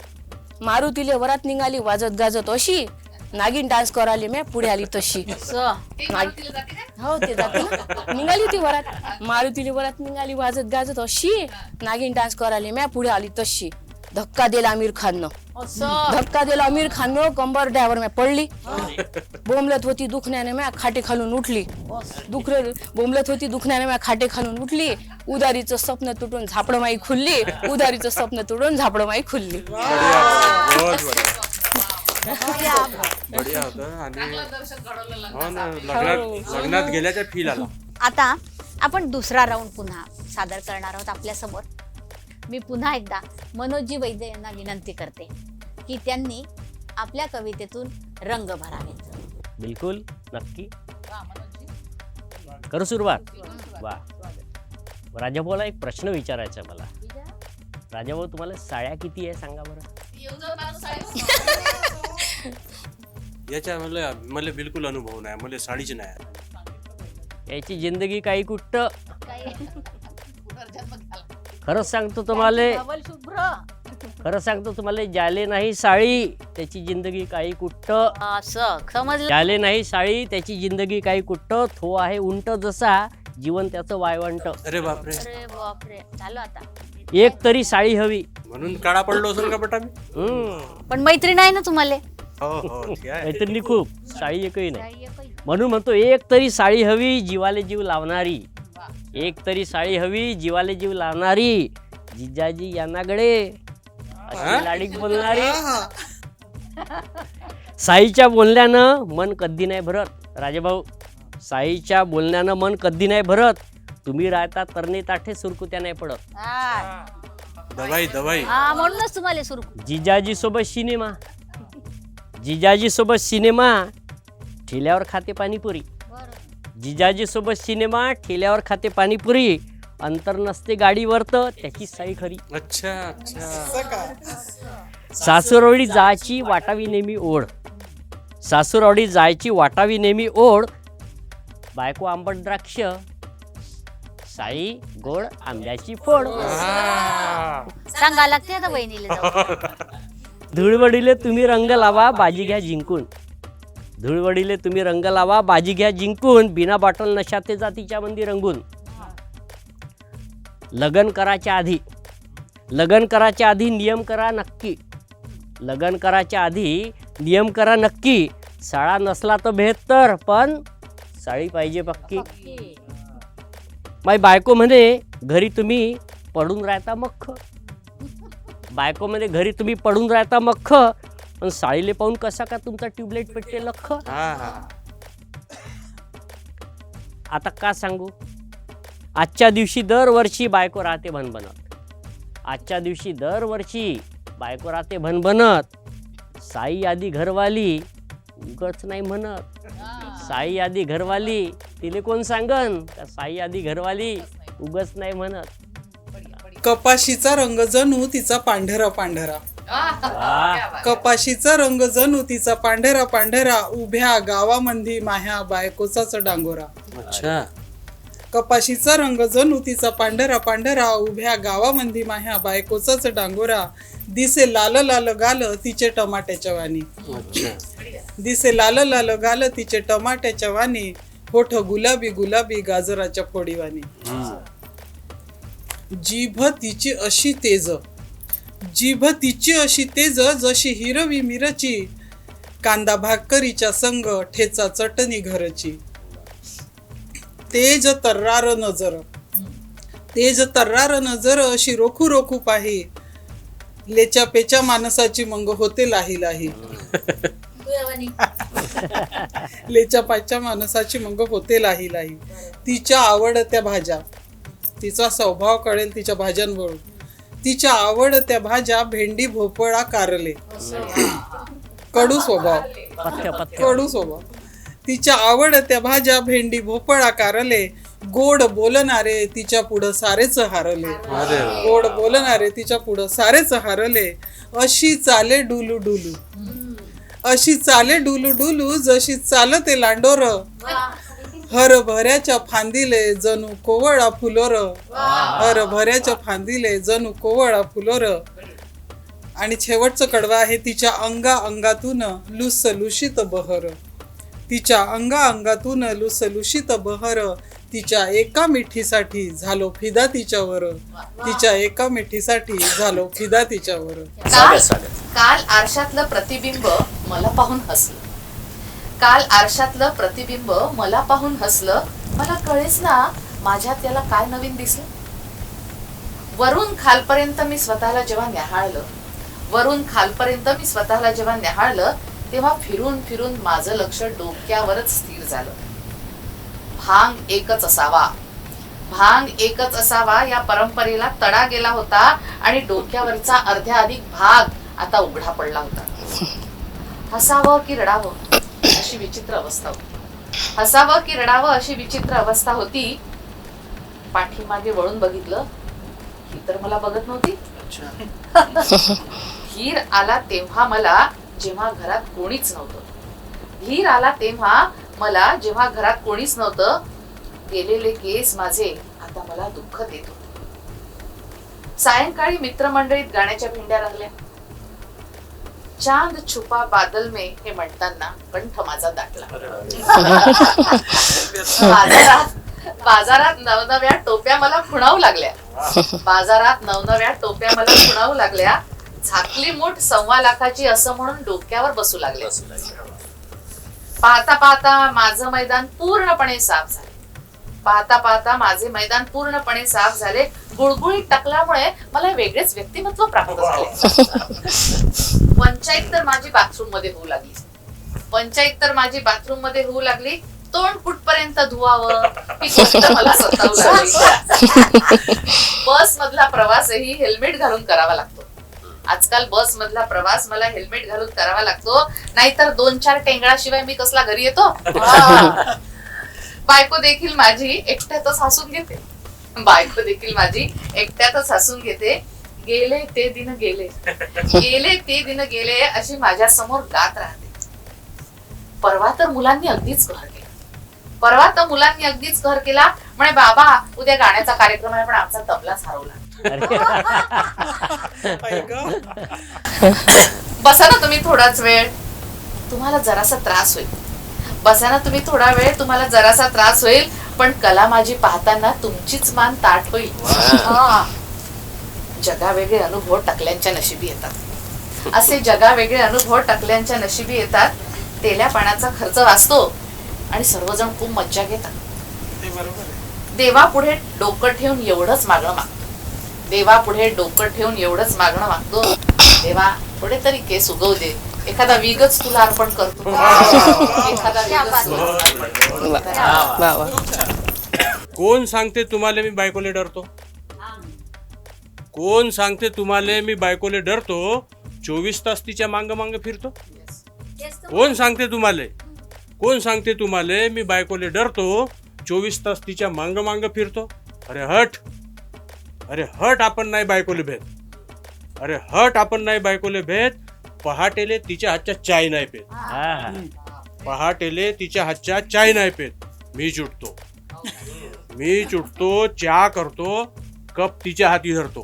मारुतीले वरात निघाली वाजत गाजत अशी. नागिन डान्स कराले मी पुढे आली तशी. हो ते जाते ना. निघाली ती वरात. मारुतीले वरात निघाली वाजत गाजत अशी. नागिन डान्स कराले मी पुढे आली तशी. धक्का दिला आमिर खाननं. धक्का दिला आमिर खाननं. कंबर ड्रायव्हर मी पडली. बोंबलत होती दुखण्याने मी खाटे खालून उठली. बोंबलत होती दुखण्याने मी खाटे खालून उठली. उदारीचं स्वप्न तुटून झापडं माई खुलली. उदारीचं स्वप्न तुटून झापडं माई खुलली. बहुत बढिया होतं. आणि हो ना लग्नात गेल्याचा फील आला. आता आपण दुसरा राऊंड पुन्हा सादर करणार आहोत आपल्यासमोर. मी पुन्हा एकदा मनोजी वैद्य यांना विनंती करते की त्यांनी आपल्या कवितेतून रंग भरावेत. बिलकुल, नक्की. करू सुरुवात. वा. राजाभाऊला एक प्रश्न विचारायचा आहे मला. राजाभाऊ, तुम्हाला साड्या किती आहे सांगा बरं. याच्या मला बिलकुल अनुभव नाही, मला साडीच नाही. याची जिंदगी काही कुट्ट. खरंच सांगतो तुम्हाला, खरं सांगतो तुम्हाला, ज्याले नाही साडी त्याची जिंदगी काही कुट्ट. असं समजलं. ज्याले नाही साडी त्याची जिंदगी काही कुट्ट. थो आहे उंट जसा जीवन त्याचं वायवंट. अरे बापरे, अरे बापरे, झालं आता. एक तरी साडी हवी. म्हणून काळा पडलो असेल का बटा मी. पण मैत्रीण आहे ना तुम्हाला. हो ठीक आहे. मैत्रिणी खूप, साडी एकही नाही. म्हणून म्हणतो एक तरी साडी हवी जीवाले जीव लावणारी. एक तरी साडी हवी जीवाले जीव लावणारी. जिजाजी यांनाकडे अशी लाडीक बोलणारी. साईच्या बोलण्यानं मन कधी नाही भरत. राजाभाऊ, साईच्या बोलण्यानं मन कधी नाही भरत. तुम्ही राहता तरणे ताठे सुरकुत्या नाही पडत. दवाई दवाई. हा, म्हणूनच तुम्हाला सुरू. जिजाजी सोबत सिनेमा. जिजाजी सोबत सिनेमा ठेल्यावर खाते पाणीपुरी. जिजाजी सोबत सिनेमा ठेल्यावर खाते पाणीपुरी. अंतर नसते गाडीवर तर त्याची साई खरी. अच्छा अच्छा. असं का? सासूरवाडी जायची वाटावी नेहमी ओढ. सासूरवाडी जायची वाटावी नेहमी ओढ. बायको आंबट द्राक्ष, साई गोड आंब्याची फोड. सांगा लागते आता बहिणीला जाऊन. धुळवडीले तुम्ही रंग लावा बाजी घ्या जिंकून. धुळवडीले तुम्ही रंग लावा बाजी घ्या जिंकून. बिना बॉटल नशाते जातीच्या मंदी रंगून. लगन करायच्या आधी, लगन करायच्या आधी नियम करा नक्की. लगन करायच्या आधी नियम करा नक्की. साळा नसला तर बेहत्तर, पण साडी पाहिजे पक्की. माई बायको म्हणे घरी तुम्ही पडून राहता मख्ख. बायको मध्ये घरी तुम्ही पडून राहता मख्ख, पण साडीले पाहून कसा का तुमचा ट्यूबलाईट पेटते लख. आता का सांगू, आजच्या दिवशी दरवर्षी बायको राहते भनभनत. आजच्या दिवशी दरवर्षी बायको राहते भनभनत. साई आधी घरवाली उगच नाही म्हणत. साई आधी घरवाली तिले कोण सांगन का साई आधी घरवाली उगच नाही म्हणत. कपाशीचा रंग जणू तिचा पांढरा पांढरा. कपाशीचा रंग जणू तिचा पांढरा पांढरा. उभ्या गावामंदी माह्या बायकोचाच डांगोरा. अच्छा. कपाशीचा रंग जणू तिचा पांढरा पांढरा. उभ्या गावामंदी माह्या बायकोचाच डांगोरा. दिसे लाल लाल गाल तिचे टमाट्याच्या वाणी. अच्छा. दिसे लाल लाल गाल तिचे टमाट्याच्या वाणी. होठ गुलाबी गुलाबी गाजराच्या फोडीवाणी. जीभ तिची अशी तेज, जीभ तिची अशी तेज जशी हिरवी मिरची. कांदा भाकरीच्या संग ठेचा चटणी घरची. तेज तर्रार नजर, तेज तर्रार नजर अशी रोखू रोखू पाही. लेच्या पेच्या माणसाची मंग होते लाही लाही. लेच्या पायच्या माणसाची मंग होते लाही लाही. तिच्या आवडत्या भाज्या, तिचा स्वभाव कळेल तिच्या भाज्यांवरून. तिच्या आवडत्या भाज्या भेंडी भोपळा कारले. कडू स्वभाव, पथ्य पथ्य. कडू स्वभाव. तिच्या आवडत्या भाज्या भेंडी भोपळा कारले. गोड बोलणारे तिच्या पुढं सारेच हारले. गोड बोलणारे तिच्या पुढं सारेच हारले. अशी चाले डुलू डुलू, अशी चाले डुलू डुलू जशी चालते लांडोर. हरभऱ्याच्या फांदीले जणू कोवळा फुलोर. हरभऱ्याच्या फांदीले जणू कोवळा फुलोर. आणि शेवटचं कडवं आहे तिच्या अंगा अंगातून लुसलुशीत बहर. तिच्या अंगा अंगातून लुसलुशीत बहर. तिच्या एका मिठीसाठी झालो फिदा तिच्यावर. तिच्या एका मिठीसाठी झालो फिदा तिच्यावर. काल आरशातलं प्रतिबिंब मला पाहून हसलं. काल आरशातलं प्रतिबिंब मला पाहून हसलं. मला कळेच ना माझ्यात त्याला काय नवीन दिसलं. वरून खालपर्यंत मी स्वतःला जेव्हा न्याहाळलं, वरून खालपर्यंत मी स्वतःला जेव्हा न्याहाळलं, तेव्हा फिरून फिरून माझं लक्ष डोक्यावरच स्थिर झालं. भांग एकच असावा, भांग एकच असावा या परंपरेला तडा गेला होता आणि डोक्यावरचा अर्ध्याधिक भाग आता उघडा पडला होता. हसावं की रडावं अशी विचित्र अवस्था होती. हसावं की रडावं अशी विचित्र अवस्था होती. पाठीमागे वळून बघितलं, ही तर मला बघत नव्हती. धीर आला तेव्हा मला, जेव्हा घरात कोणीच नव्हतं. धीर आला तेव्हा मला, जेव्हा घरात कोणीच नव्हतं. गेलेले केस माझे आता मला दुःख देत होते. सायंकाळी मित्रमंडळीत गाण्याच्या भेंड्या रंगल्या. चांद छुपा बादल में हे म्हणताना कंठ माझा दाटला. बाजारात नवनव्या टोप्या मला खुणावू लागल्या. बाजारात नवनव्या टोप्या मला खुणावू लागल्या. झाकली मूठ 1.25 लाखाची असं म्हणून डोक्यावर बसू लागले. पाहता पाहता माझं मैदान पूर्णपणे साफ झाले. पाहता पाहता माझे मैदान पूर्णपणे साफ झाले. गुळगुळीत टाकल्यामुळे मला वेगळेच व्यक्तिमत्व प्राप्त झाले. पंचायत तर माझी बाथरूम मध्ये होऊ लागली. पंचायत तर माझी बाथरूम मध्ये होऊ लागली. तोंड कुठपर्यंत धुवावं ही गोष्ट मला सतावू लागली. बस मधला प्रवासही हेल्मेट घालून करावा लागतो. आजकाल बस मधला प्रवास मला हेल्मेट घालून करावा लागतो, नाहीतर 2-4 टेंगळाशिवाय मी कसला घरी येतो. बायको देखील माझी एकट्यातच हसून घेते. बायको देखील माझी एकट्यातच हसून घेते. गेले ते दिन गेले, गेले ते दिन गेले अशी माझ्या समोर गात राहते. परवा तर मुलांनी अगदीच कहर केला. परवा तर मुलांनी अगदीच कहर केला. म्हणे बाबा उद्या गाण्याचा कार्यक्रम आहे पण आमचा तबलाच हरवला. बसा ना तुम्ही थोडाच वेळ, तुम्हाला जरासा त्रास होईल. बसा ना तुम्ही थोडा वेळ, तुम्हाला जरासा त्रास होईल. पण कला माझी पाहताना तुमचीच मान ताठ होईल. जगावेगळे अनुभव टकल्यांच्या नशिबी येतात. असे जगावेगळे अनुभव टकल्यांच्या नशिबी येतात. तेल्या पाण्याचा खर्च वाचतो आणि सर्वजण खूप मज्जा घेतात. देवापुढे डोकं ठेवून एवढंच मागणं मागतो. देवापुढे डोकं ठेवून एवढंच मागणं मागतो. देवा थोडे तरी केस उगवू दे. एखादा विगच तुला अर्पण करतो. एखादा विगच तुला अर्पण करतो. कोण सांगते तुम्हाला मी बायकोले डरतो? कोण सांगते तुम्हाला मी बायकोले डरतो? 24 तास तिच्या मांग मांग फिरतो. कोण सांगते तुम्हाला? कोण सांगते तुम्हाला मी बायकोले डरतो? 24 तास तिच्या मांग मांग फिरतो. अरे हट, अरे हट, आपण नाही बायकोले भेट. अरे हट, आपण नाही बायकोले भेट. पहाटेले तिच्या हातच्या चाय नाही पेत. पहाटेले तिच्या हातच्या चाय नाही पेत. मी चुटतो, मी चुटतो, चहा करतो, कप तिच्या हाती धरतो.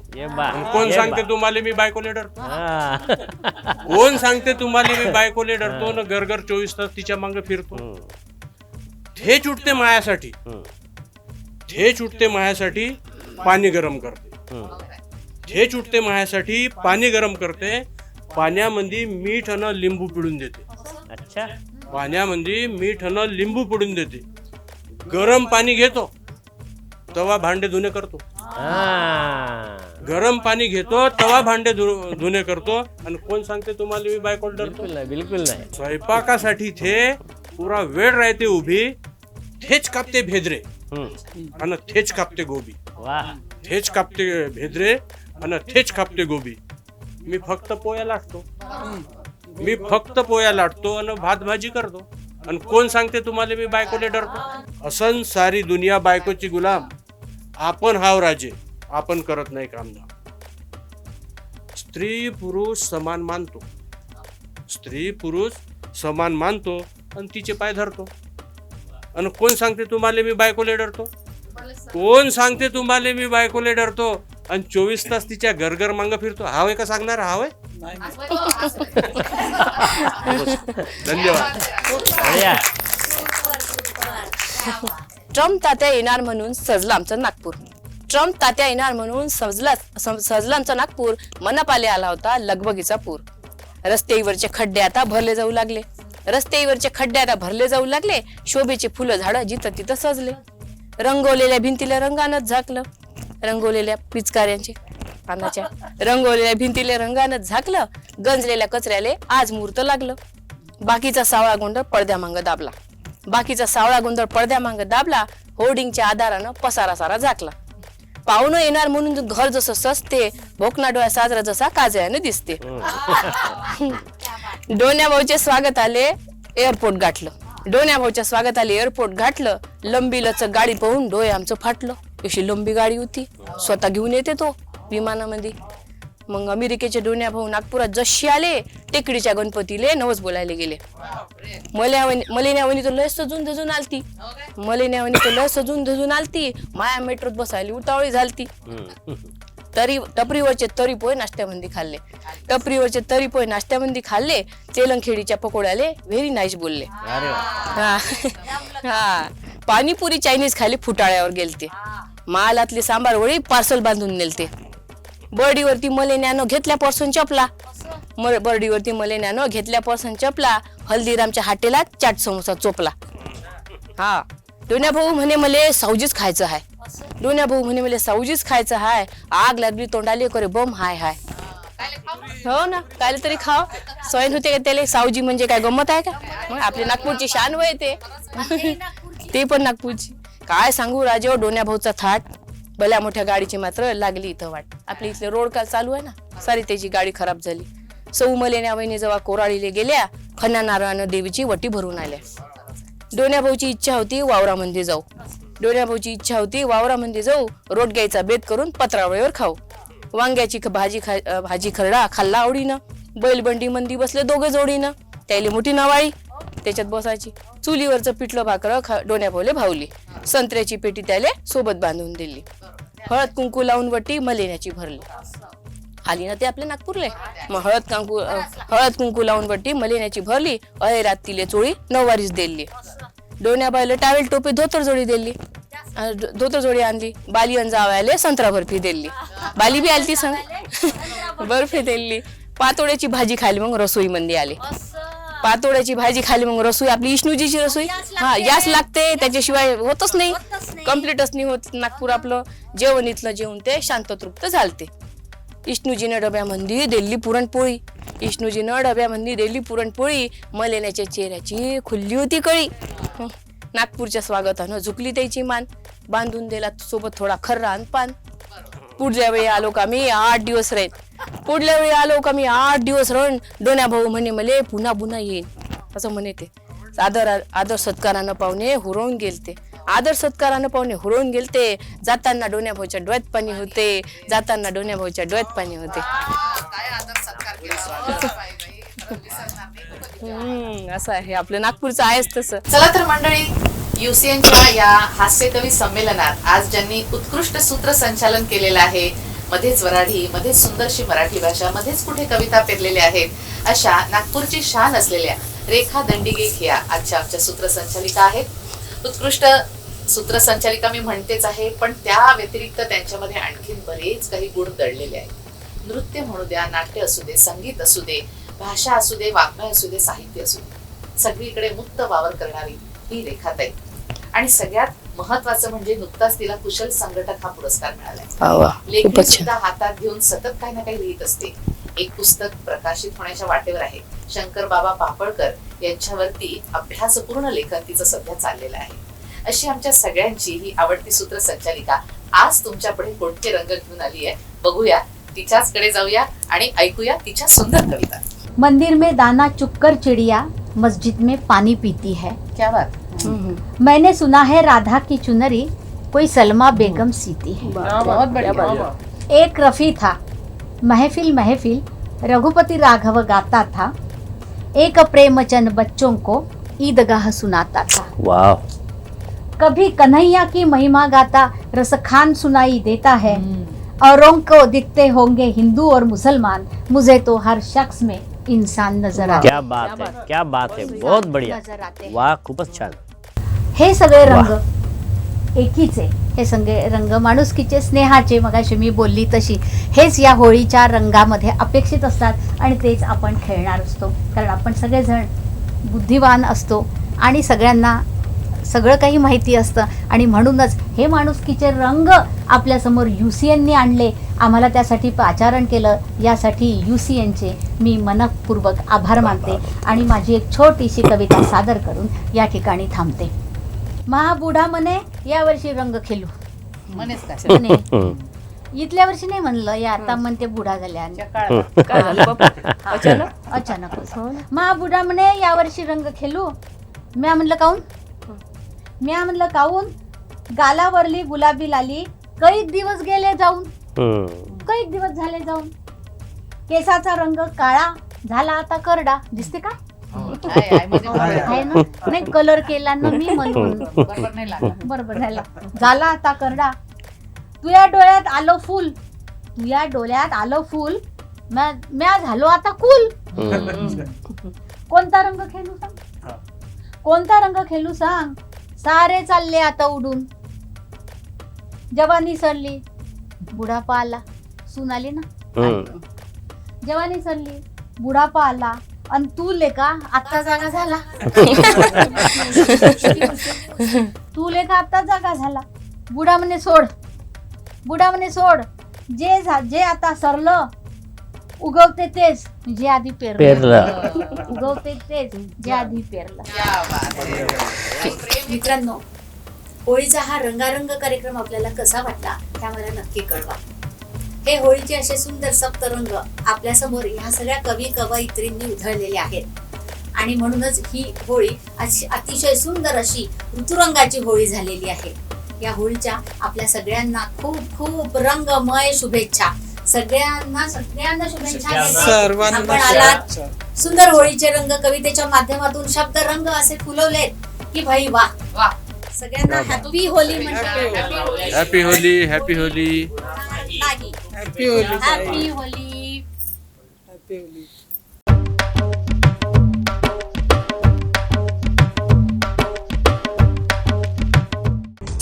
कोण सांगते तुम्हाला मी बायकोले डरतो? कोण सांगते तुम्हाला मी बायकोले डरतो न गरगर 24 तास तिच्या मांग फिरतो? थे चुटते मायासाठी, थे चुटते मायासाठी पाणी गरम करते. थे चुटते मायासाठी पाणी गरम करते. पाण्यामध्ये मीठ अन लिंबू पिळून देते. अच्छा, पाण्यामध्ये मीठ अन लिंबू पिळून देते. गरम पाणी घेतो तवा भांडे धुणे करतो. गरम पाणी घेतो तवा भांडे धुणे करतो. आणि कोण सांगते तुम्हाला मी बायकोला डरतो? बिलकुल नाही. स्वयंपाकासाठी थे पुरा वेळ राहते उभी. थेच कापते भेद्रे आणि थेच कापते गोबी. थेच कापते भेद्रे आणि थेच कापते गोबी. मी फक्त पोया लाटतो. मी फक्त पोया लाटतो आणि भात भाजी करतो. आणि कोण सांगते तुम्हाला मी बायकोले डरतो? असन सारी दुनिया बायकोची गुलाम. आपण हाव राजे, आपण करत नाही कामधाम. स्त्री पुरुष समान मानतो. स्त्री पुरुष समान मानतो आणि तिचे पाय धरतो. आणि कोण सांगते तुम्हाला मी बायकोले डरतो? कोण सांगते तुम्हाला मी बायकोले डरतो? आणि 24 तास तिच्या गरगर मांग फिरतो. हाव आहे का सांगणार? हाव आहे. धन्यवाद. ट्रम्प तात्या येणार म्हणून सजलं आमचं नागपूर. ट्रम्प तात्या येणार म्हणून सजलं आमचं नागपूर. मनपाले आला होता लगबगीचा पूर. रस्त्यावरचे खड्डे आता भरले जाऊ लागले. रस्त्यावरचे खड्डे आता भरले जाऊ लागले. शोभेचे फुलं झाडं जिथं तिथं सजले. रंगवलेल्या भिंतीला रंगानच झाकलं. रंगवलेल्या पिचकाऱ्यांचे पानाच्या रंगवलेल्या भिंतीला रंगानच झाकलं. गंजलेल्या कचऱ्याले आज मुहूर्त लागलं. बाकीचा सावळा गोंड पडद्या मांग दाबला. बाकीचा सावळा गोंधळ पडद्यामागं दाबला. होर्डिंगच्या आधारानं पसारा सारा झाकला. पाहुणं येणार म्हणून घर जसं सजते, भोकना डोळा साजरा जसा काजळ्यानं दिसते. डोन्या भाऊचे स्वागत आले, एअरपोर्ट गाठलं. डोन्या भाऊच्या स्वागत आले, एअरपोर्ट गाठलं. लंबी लचक गाडी पाहून डोळे आमचं फाटलं. अशी लंबी गाडी होती, स्वतः घेऊन येते तो विमानामध्ये. मग अमेरिकेचे डोन्या भाऊ नागपुरात जशी आले, टेकडीच्या गणपतीले नवस बोलायला गेले. मलेन्यावणी तर लय सजून धजून आलती. मलेन्यावणी तर लय सजून धजून आलती. माया मेट्रोत बसायला उतावळी झालती. तरी टपरीवरचे तरी पोहे नाश्त्यामध्ये खाल्ले. टपरीवरचे तरी पोहे नाश्त्यामध्ये खाल्ले. तेलंगखेडीच्या पकोड्याले व्हेरी नाईस बोलले. हा हा. पाणीपुरी चायनीज खाली फुटाळ्यावर गेलते. मालातली सांबार वळी पार्सल बांधून नेलते. बर्डीवरती मलेन्यानं घेतल्या पर्सन चपला. बर्डीवरती मलेन्यानं घेतल्या पर्सन चपला. हल्दीरामच्या हाटेला चाट समोसा चोपला. हा. डोन्या भाऊ म्हणे मले सावजीच खायचं आहे. डोन्या भाऊ म्हणे मले सावजीच खायचं आहे. आग लागली तोंडाले करे बम हाय हाय. हो ना, काय तरी खाव. सवय होते का त्याला? सावजी म्हणजे काय गमत आहे का? मग आपली नागपूरची शान वय ते पण नागपूरची. काय सांगू राजे, डोन्या भाऊचा थाट. भल्या मोठ्या गाडीची मात्र लागली इथं वाट. आपली इथले रोड काल चालू आहे ना, सारी त्याची गाडी खराब झाली. सौ मलेन्या वहिनी जेव्हा कोराळीले गेल्या, खन्ना नारळानं देवीची वटी भरून आल्या. डोन्या भाऊची इच्छा होती वावरामध्ये जाऊ. डोन्या भाऊची इच्छा होती वावरामध्ये जाऊ. रोटग्याचा बेत करून पत्रावळीवर खाऊ. वांग्याची भाजी खरडा खाल्ला आवडीनं. बैलबंडी मंदी बसले दोघे जोडीनं. त्याला मोठी नवाळी त्याच्यात बसायची. चुलीवरचं पिठलं भाकरं डोन्या भाऊले भावली. संत्र्याची पेटी त्याले सोबत बांधून दिली. हळद कुंकू लावून वटी मलेन्याची भरली. आली ना ते आपल्या नागपूरले. मग हळद कुंकू लावून वटी मलेन्याची भरली. अहेरात तिले चोळी नऊवारीच दिली. डोन्याबाईला टावेल टोपी धोतर जोडी दिली. धोतर जोडी आणली. बाली जावयाले संत्रा बर्फी दिली. बाली बी आली ती संग बर्फी दिली. पातोड्याची भाजी खाली मग रसोई मंदी आली. पातोड्याची भाजी खाली मग रसोई आपली विष्णूजीची रसोई. हा, याच लागते, त्याच्याशिवाय होतच नाही, कम्प्लीटच नाही होत. नागपूर आपलं जेवण इथलं जेवण ते शांततृप्त झालते. विष्णूजीनं डब्यामध्ये दिल्ली पुरणपोळी. विष्णूजीनं डब्यामध्ये दिल्ली पुरणपोळी. मलेन्याच्या चेहऱ्याची खुल्ली होती कळी. नागपूरच्या स्वागतानं झुकली त्याची मान. बांधून दिला सोबत थोडा खर्रा आणि पान. पुढल्या वेळी आलो का मी 8 दिवस राहीन. पुढल्या वेळी आलो का मी 8 दिवस राहून. डोन्या भाऊ म्हणे मले पुन्हा पुन्हा येईन असं म्हणे ते. आदर सत्कारानं पाहुणे हुरवून गेलते. आदर सत्कारानं पाहुणे हुरवून गेलते. जाताना डोन्या भाऊच्या डोळ्यात पाणी होते. जाताना डोन्या भाऊच्या डोळ्यात पाणी होते. असं आहे आपलं नागपूरचं आहेच तसं. चला तर मंडळी, UCNच्या या हास्यकवी संमेलनात आज ज्यांनी उत्कृष्ट सूत्रसंचालन केलेलं आहे, मध्येच वराडी, मध्येच सुंदरशी मराठी भाषा, मध्येच कुठे कविता पेरलेल्या आहेत, अशा नागपूरची शान असलेल्या रेखा दंडिगे ह्या आजच्या आमच्या सूत्रसंचालिका आहेत. उत्कृष्ट सूत्रसंचालिका मी म्हणतेच आहे, पण त्या व्यतिरिक्त त्यांच्यामध्ये आणखीन बरेच काही गुण दडलेले आहेत. नृत्य म्हणू द्या, नाट्य असू दे, संगीत असू दे, भाषा असू दे, वाङ्मय असू दे, साहित्य असू दे, सगळीकडे मुक्त वावर करणारी ही रेखाताई. आणि सगळ्यात महत्वाचं म्हणजे नुकताच तिला कुशल संघटक हा पुरस्कार मिळालाय. लेखणी सुद्धा हातात घेऊन सतत काही ना काही लिहित असते. एक पुस्तक प्रकाशित होण्याच्या वाटेवर आहे. शंकर बाबा पापळकर यांच्यावरती अभ्यासपूर्ण लेखन तिचं सध्या चाललेलं आहे. अशी आमच्या सगळ्यांची ही आवडती सूत्रसंचालिका आज तुमच्या पुढे कोणते रंग घेऊन आली आहे बघूया. तिच्याचकडे जाऊया आणि ऐकूया तिच्या सुंदर कविता. मंदिर में दाना चुगकर चिड़िया मस्जिद में पानी पीती है. क्या बात. मैंने सुना है राधा की चुनरी कोई सलमा बेगम सीती है. बहुत बढ़िया. एक रफ़ी था महफिल महफिल रघुपति राघव गाता था. एक प्रेमचंद बच्चों को ईदगाह सुनाता था. वाह. कभी कन्हैया की महिमा गाता रसखान सुनाई देता है. औरों को दिखते होंगे हिंदू और मुसलमान, मुझे तो हर शख्स में इंसान नजर आता. क्या बात है, क्या बात है, बहुत बढ़िया. नजर आते. वाह, खूपच छान. हे सगळे रंग एकीचे, हे सगळे रंग माणुसकीचे, स्नेहाचे, मगाशी मी बोलली तशी, हेच या होळीच्या रंगामध्ये अपेक्षित असतात आणि तेच आपण खेळणार असतो. कारण आपण सगळेजण बुद्धिवान असतो आणि सगळ्यांना सगळं काही माहिती असतं आणि म्हणूनच हे माणुसकीचे रंग आपल्यासमोर UCNनी आणले, आम्हाला त्यासाठी पाचारण केलं. यासाठी UCNचे मी मनपूर्वक आभार मानते आणि माझी एक छोटीशी कविता सादर करून या ठिकाणी थांबते. महाबुढा म्हणे यावर्षी रंग खेळू म्हणेच काय म्हणे. इथल्या वर्षी नाही म्हणलं, या आता म्हणते बुढा झाल्या. काय झालं बाबा? अचानक अचानक महाबुढा म्हणे यावर्षी रंग खेळू. म्या म्हणलं काऊन गालावरली गुलाबी लाली कैक दिवस गेले जाऊन, कैक दिवस झाले जाऊन. केसाचा रंग काळा झाला आता करडा. दिसते का? आहे ना? नाही कलर केला ना मी म्हणून बरोबर नाही लागला. बरोबर झाला. झाला आता करडा. तुझ्या डोळ्यात आलो फुल, तुझ्या डोळ्यात आलो फुल, म्या झालो आता कुल. कोणता रंग खेळू सांग, कोणता रंग खेळू सांग. सारे चालले आता उडून. जवानी सरली बुढापा आला. सून आली ना. जवानी सरली बुढापा आला आणि तू लेका आत्ता जागा झाला. तू लेका आत्ता जागा झाला. बुढा म्हणे सोड, बुढा म्हणे सोड. जे आता सरलं उगवते तेच जे आधी पेरलं. उगवते तेच जे आधी पेरलं. क्या बात आहे. मित्रांनो, होळीचा हा रंगारंग कार्यक्रम आपल्याला कसा वाटला ते आम्हाला नक्की कळवा. हे होळीचे असे सुंदर सप्तरंग आपल्यासमोर ह्या सगळ्या कवी कवयित्रींनी उधळलेले आहेत आणि म्हणूनच ही होळी अतिशय सुंदर अशी ऋतुरंगाची होळी झालेली आहे. या होळीच्या आपल्या सगळ्यांना खूप खूप रंगमय शुभेच्छा. सगळ्यांना शुभेच्छा. सर्वांना आपण आलात, सुंदर होळीचे रंग कवितेच्या माध्यमातून शब्द रंग असे फुलवलेत की भाई वा वा. सगळ्यांना हॅपी होली म्हणतात. Happy Holy, happy Holy. Happy Holy, happy Holy. Happy Holy.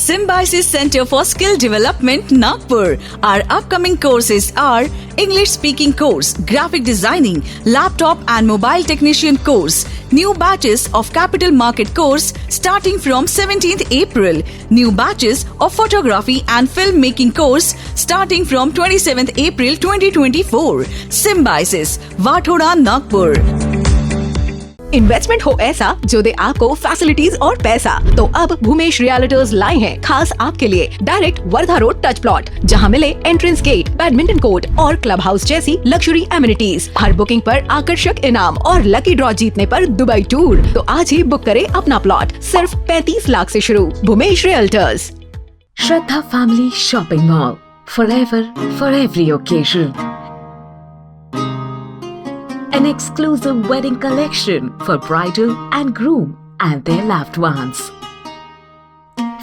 Symbiosis Center for Skill Development, Nagpur. Our upcoming courses are English Speaking Course, Graphic Designing, Laptop and Mobile Technician Course, new batches of Capital Market Course starting from 17th April, new batches of Photography and Filmmaking Course starting from 27th April 2024. Symbiosis, Vathoda, Nagpur. Investment हो ऐसा जो दे आपको फैसिलिटीज और पैसा, तो अब भूमेश रियल्टर्स लाए हैं खास आपके लिए direct Wardha road touch plot, जहां मिले एंट्रेंस गेट, बैडमिंटन कोर्ट और क्लब हाउस जैसी लग्जरी एमिनिटीज. हर बुकिंग पर आकर्षक इनाम और लकी ड्रॉ जीतने पर दुबई टूर. तो आज ही बुक करें अपना प्लॉट सिर्फ 35 लाख से शुरू. Bhumesh realtors. Shraddha Family Shopping Mall, forever for every occasion. An exclusive wedding collection for bridal and groom and their loved ones.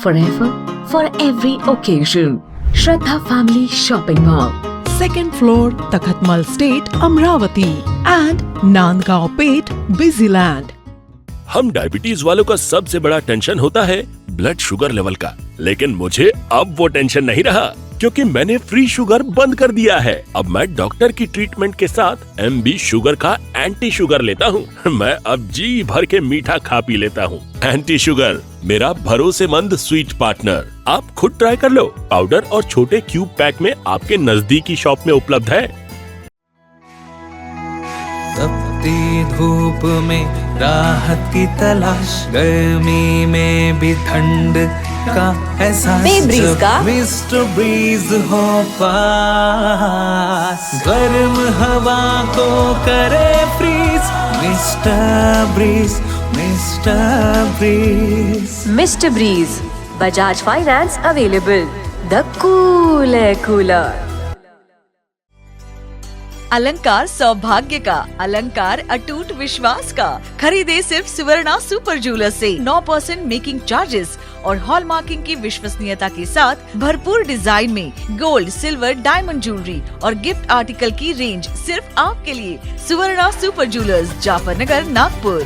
Forever for every occasion. Shraddha Family Shopping Mall. Second floor, Takhatmal State, Amravati and Nandgaon Pet, Busyland. हम डायबिटीज वालों का सबसे बड़ा टेंशन होता है ब्लड शुगर लेवल का, लेकिन मुझे अब वो टेंशन नहीं रहा क्योंकि मैंने फ्री शुगर बंद कर दिया है. अब मैं डॉक्टर की ट्रीटमेंट के साथ MB शुगर का एंटी शुगर लेता हूँ. मैं अब जी भर के मीठा खा पी लेता हूँ. एंटी शुगर, मेरा भरोसेमंद स्वीट पार्टनर. आप खुद ट्राई कर लो. पाउडर और छोटे क्यूब पैक में आपके नजदीकी शॉप में उपलब्ध है. तपती धूप में राहत की तलाश, गर्मी में भी ठंड का एहसास. ब्रीज का मिस्टर ब्रीज हो पास, गर्म हवा को करे freeze. Mister breeze, mister breeze. Mr. Breeze, Bajaj Finance available. The cool air cooler. अलंकार सौभाग्य का, अलंकार अटूट विश्वास का. खरीदे सिर्फ सुवर्णा सुपर ज्वेलर्स से 9% मेकिंग चार्जेस और हॉलमार्किंग की विश्वसनीयता के साथ भरपूर डिजाइन में गोल्ड, सिल्वर, डायमंड ज्वेलरी और गिफ्ट आर्टिकल की रेंज सिर्फ आपके लिए. Suvarna super jewellers, Jafarnagar, Nagpur.